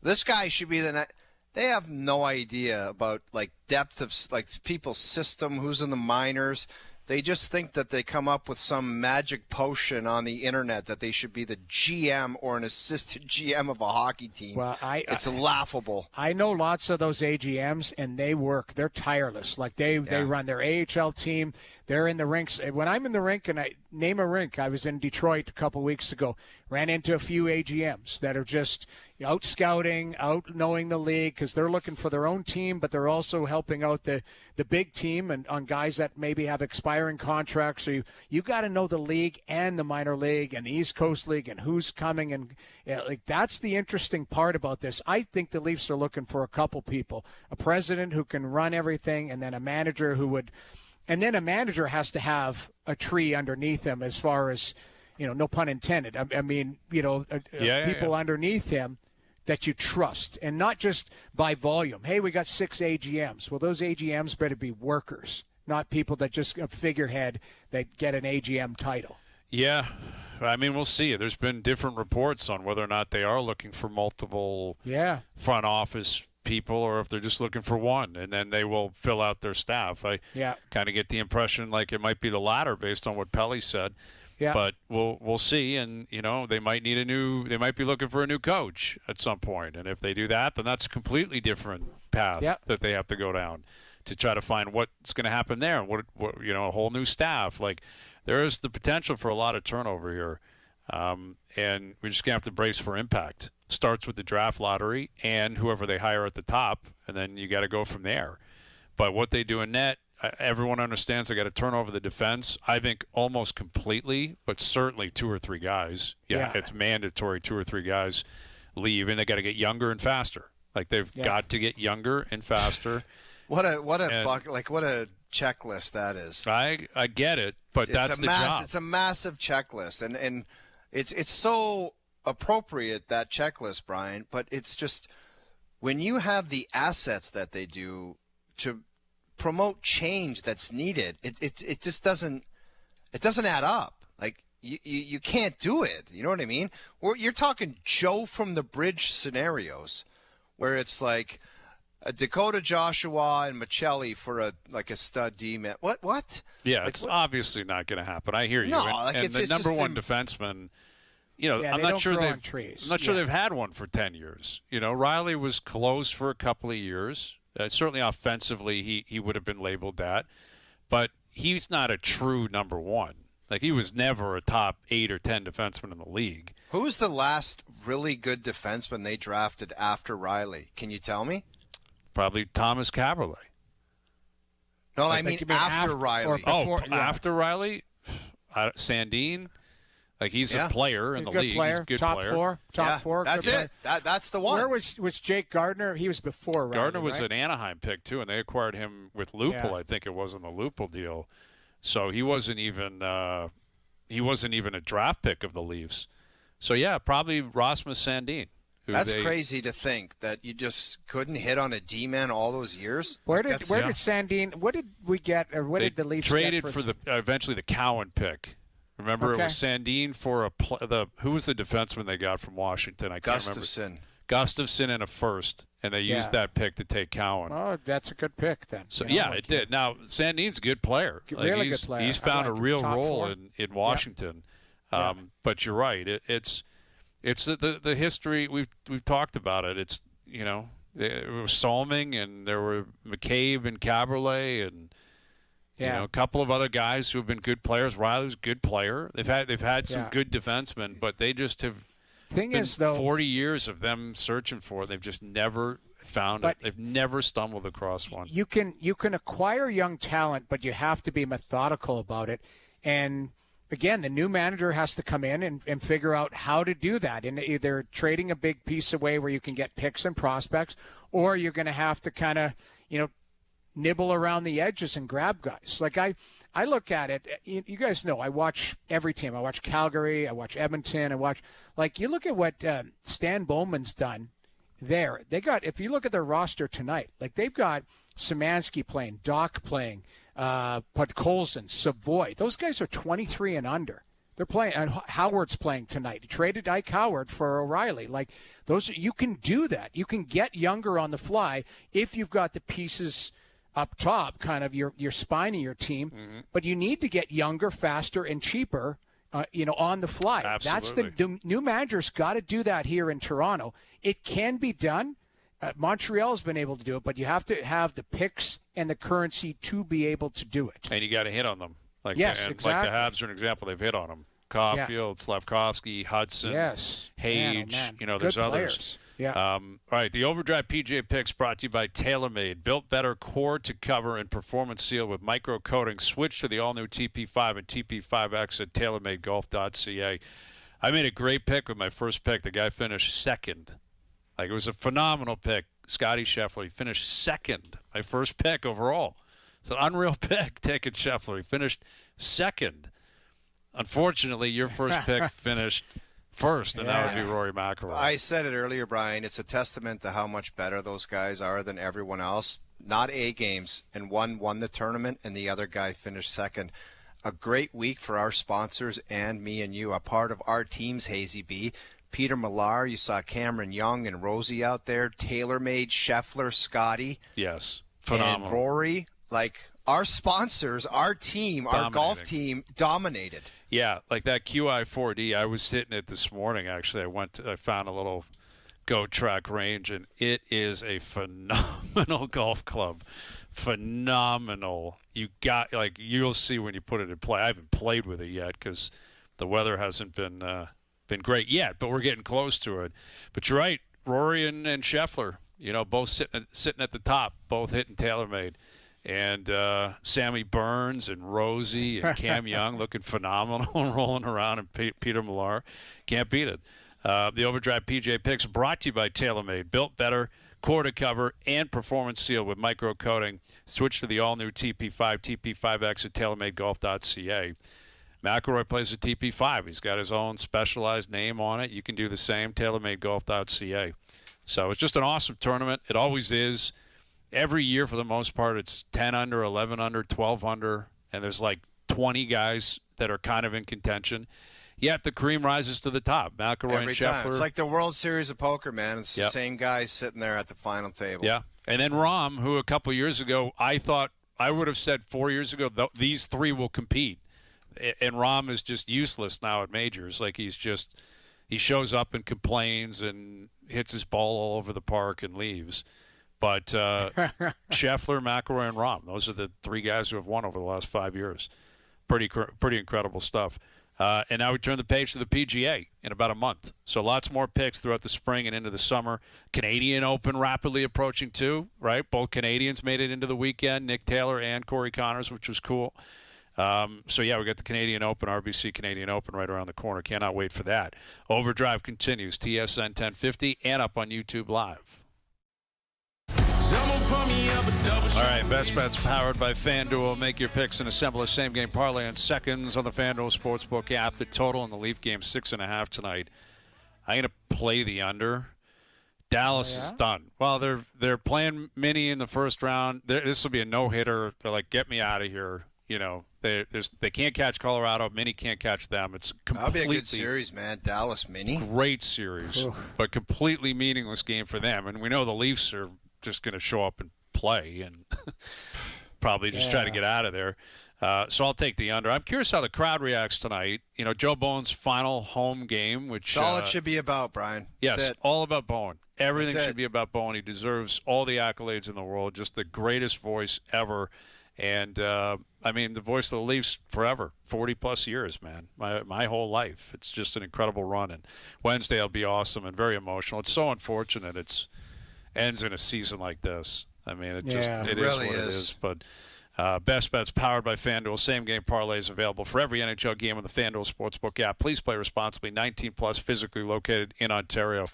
this guy should be the next. They have no idea about, like, depth of, like, people's system, who's in the minors. They just think that they come up with some magic potion on the internet that they should be the GM or an assistant GM of a hockey team. Well, it's laughable. I know lots of those AGMs, and they work. They're tireless. Like they run their AHL team. They're in the rinks. When I'm in the rink, and I name a rink, I was in Detroit a couple weeks ago, ran into a few AGMs that are just out scouting, out knowing the league, because they're looking for their own team, but they're also helping out the big team and on guys that maybe have expiring contracts. So you got to know the league and the minor league and the East Coast League and who's coming. And that's the interesting part about this. I think the Leafs are looking for a couple people, a president who can run everything, and then a manager who would – and then a manager has to have a tree underneath him as far as, no pun intended. I mean, people underneath him that you trust, and not just by volume. Hey, we got 6 AGMs. Well, those AGMs better be workers, not people that just a figurehead that get an AGM title. Yeah. I mean, we'll see. There's been different reports on whether or not they are looking for multiple front office people or if they're just looking for one, and then they will fill out their staff. I kind of get the impression like it might be the latter based on what Pelly said. Yeah. But we'll see, and they might be looking for a new coach at some point, and if they do that, then that's a completely different path that they have to go down to try to find what's going to happen there, and what a whole new staff. Like, there is the potential for a lot of turnover here, and we're just going to have to brace for impact. Starts with the draft lottery and whoever they hire at the top, and then you got to go from there. But what they do in net, everyone understands they got to turn over the defense. I think almost completely, but certainly 2 or 3 guys. Yeah, it's mandatory 2 or 3 guys leave, and they got to get younger and faster. Like, they've got to get younger and faster. What a checklist that is. I get it, but that's the job. It's a massive checklist, and it's so appropriate, that checklist, Brian. But it's just when you have the assets that they do to promote change that's needed, it just doesn't add up. Like, you can't do it. You know what I mean? You're talking Joe from the bridge scenarios, where it's like Dakota Joshua and Michelli for a stud D-man. What? Yeah, it's obviously not going to happen. I hear you. No, and the number one defenseman. I'm not sure they've had one for 10 years. Riley was close for a couple of years. Certainly offensively, he would have been labeled that, but he's not a true number one. Like, he was never a top 8 or 10 defenseman in the league. Who was the last really good defenseman they drafted after Riley? Can you tell me? Probably Thomas Caberlet. No, I mean after Riley. After Riley? Sandin? Like, he's a player in the league. He's a good player. Top four. That's it. That's the one. Where was Jake Gardner? He was before Riley, Gardner was an Anaheim pick, too, and they acquired him with Lupul. I think it was in the Lupul deal. So he wasn't even a draft pick of the Leafs. So, probably Rasmus Sandin. That's crazy to think that you just couldn't hit on a D-man all those years. Where did Sandin – what did we get – or what did the Leafs traded get for eventually the Cowan pick. Remember, it was Sandin for who was the defenseman they got from Washington? I can't remember. Gustafson in a first, and they used that pick to take Cowan. Oh, that's a good pick then. So it did. Now, Sandin's a good player. Really good player. He's found a real role in Washington. But you're right. It's the history. We've talked about it. It's it was Salming, and there were McCabe and Caberlet, and a couple of other guys who have been good players. Riley's a good player. They've had some good defensemen, but they just have. Thing is, though, 40 years of them searching for it. They've just never found it. They've never stumbled across one. You can acquire young talent, but you have to be methodical about it. And again, the new manager has to come in and figure out how to do that. And either trading a big piece away where you can get picks and prospects, or you're going to have to kind of nibble around the edges and grab guys. Like I look at it, you guys know, I watch every team. I watch Calgary, I watch Edmonton, you look at what Stan Bowman's done there. They got, if you look at their roster tonight, like they've got Szymanski playing, Doc playing, Podkolzin, Savoy. Those guys are 23 and under. They're playing, and Howard's playing tonight. He traded Ike Howard for O'Reilly. Like, those, you can do that. You can get younger on the fly if you've got the pieces up top, kind of your spine of your team, but you need to get younger, faster, and cheaper, on the fly. Absolutely. That's the new manager's got to do that here in Toronto. It can be done. Montreal's been able to do it, but you have to have the picks and the currency to be able to do it. And you got to hit on them. Like, Yes, and exactly. Like the Habs are an example. They've hit on him. Caulfield, Slavkovsky, Hudson, Yes. Hage. Man. You know, Good there's others. players. Yeah. All right, the OverDrive PGA Picks brought to you by TaylorMade. Built better core to cover and performance seal with micro coating. Switch to the all-new TP5 and TP5X at TaylorMadeGolf.ca. I made a great pick with my first pick. The guy finished second. Like, it was a phenomenal pick. Scotty Scheffler, he finished second. My first pick overall. It's an unreal pick, taking Scheffler. He finished second. Unfortunately, your first pick finished first, and that would be Rory McIlroy. I said it earlier, Brian. It's a testament to how much better those guys are than everyone else. Not A games, and one won the tournament, and the other guy finished second. A great week for our sponsors and me and you. A part of our teams, Hazy B. Peter Millar, you saw Cameron Young and Rosie out there. TaylorMade, Scheffler, Scotty. Yes, phenomenal. And Rory. Like, our sponsors, our team, our golf team dominated. Yeah, like that QI4D. I was hitting it this morning, actually. I found a little Go Track range, and it is a phenomenal golf club. Phenomenal. You'll see when you put it in play. I haven't played with it yet because the weather hasn't been great yet, but we're getting close to it. But you're right, Rory and Scheffler, both sitting at the top, both hitting TaylorMade. And Sammy Burns and Rosie and Cam Young looking phenomenal and rolling around, and Peter Millar. Can't beat it. The OverDrive PGA Picks brought to you by TaylorMade. Built better, core to cover, and performance seal with micro coating. Switch to the all-new TP5, TP5X at TaylorMadeGolf.ca. McIlroy plays a TP5. He's got his own specialized name on it. You can do the same, TaylorMadeGolf.ca. So it's just an awesome tournament. It always is. Every year, for the most part, it's 10 under, 11 under, 12 under, and there's like 20 guys that are kind of in contention. Yet the cream rises to the top. McIlroy and Scheffler. It's like the World Series of Poker, man. It's the same guys sitting there at the final table. Yeah. And then Rahm, who a couple years ago, I would have said 4 years ago, these three will compete. And Rahm is just useless now at majors. Like, he shows up and complains and hits his ball all over the park and leaves. But Scheffler, McIlroy, and Rahm, those are the three guys who have won over the last 5 years. Pretty incredible stuff. And now we turn the page to the PGA in about a month. So lots more picks throughout the spring and into the summer. Canadian Open rapidly approaching too, right? Both Canadians made it into the weekend, Nick Taylor and Corey Connors, which was cool. We got the Canadian Open, RBC Canadian Open right around the corner. Cannot wait for that. OverDrive continues, TSN 1050 and up on YouTube Live. All right, Best Bets powered by FanDuel. Make your picks and assemble a same-game parlay in seconds on the FanDuel Sportsbook app. The total in the Leaf game, 6.5 tonight. I'm going to play the under. Dallas is done. Well, they're playing Mini in the first round. This will be a no-hitter. They're like, get me out of here. They can't catch Colorado. Mini can't catch them. It's completely That'll be a good series, man. Dallas Mini. Great series, but completely meaningless game for them. And we know the Leafs are just going to show up and play and probably just try to get out of there. So I'll take the under. I'm curious how the crowd reacts tonight. Joe Bowen's final home game, which all it should be about, Brian. Yes, all about Bowen. Everything should be about Bowen. He deserves all the accolades in the world. Just the greatest voice ever. And, the voice of the Leafs forever, 40-plus years, man, my whole life. It's just an incredible run. And Wednesday will be awesome and very emotional. It's so unfortunate it's ends in a season like this. It really is what it is. But Best Bets powered by FanDuel. Same-game parlays available for every NHL game on the FanDuel Sportsbook app. Please play responsibly. 19-plus, physically located in Ontario.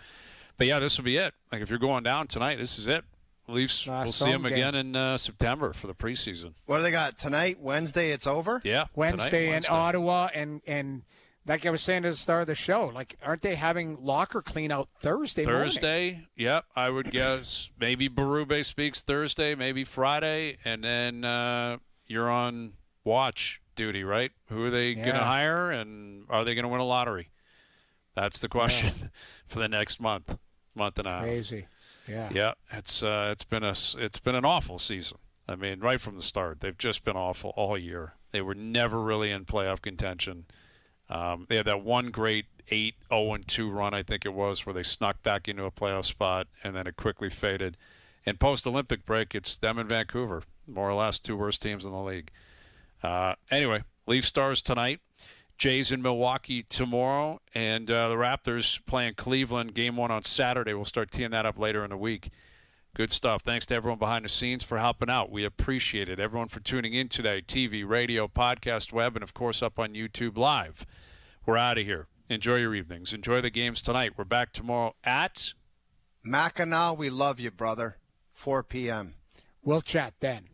But, this will be it. Like, if you're going down tonight, this is it. Leafs, we'll see them again in September for the preseason. What do they got? Tonight, Wednesday, it's over? Yeah. Wednesday in Ottawa. And like I was saying at the start of the show, like, aren't they having locker clean out Thursday morning? Yep. I would guess maybe Berube speaks Thursday, maybe Friday, and then you're on watch duty, right? Who are they going to hire, and are they going to win a lottery? That's the question for the next month and a half. Crazy. Yeah. Yeah, it's been an awful season. Right from the start, they've just been awful all year. They were never really in playoff contention. They had that one great 8-0-2 run, I think it was, where they snuck back into a playoff spot, and then it quickly faded. And post-Olympic break, it's them and Vancouver, more or less two worst teams in the league. Anyway, Leaf Stars tonight. Jays in Milwaukee tomorrow. And the Raptors playing Cleveland. Game 1 on Saturday. We'll start teeing that up later in the week. Good stuff. Thanks to everyone behind the scenes for helping out. We appreciate it. Everyone for tuning in today. TV, radio, podcast, web, and, of course, up on YouTube Live. We're out of here. Enjoy your evenings. Enjoy the games tonight. We're back tomorrow at Mackinac, we love you, brother. 4 p.m. We'll chat then.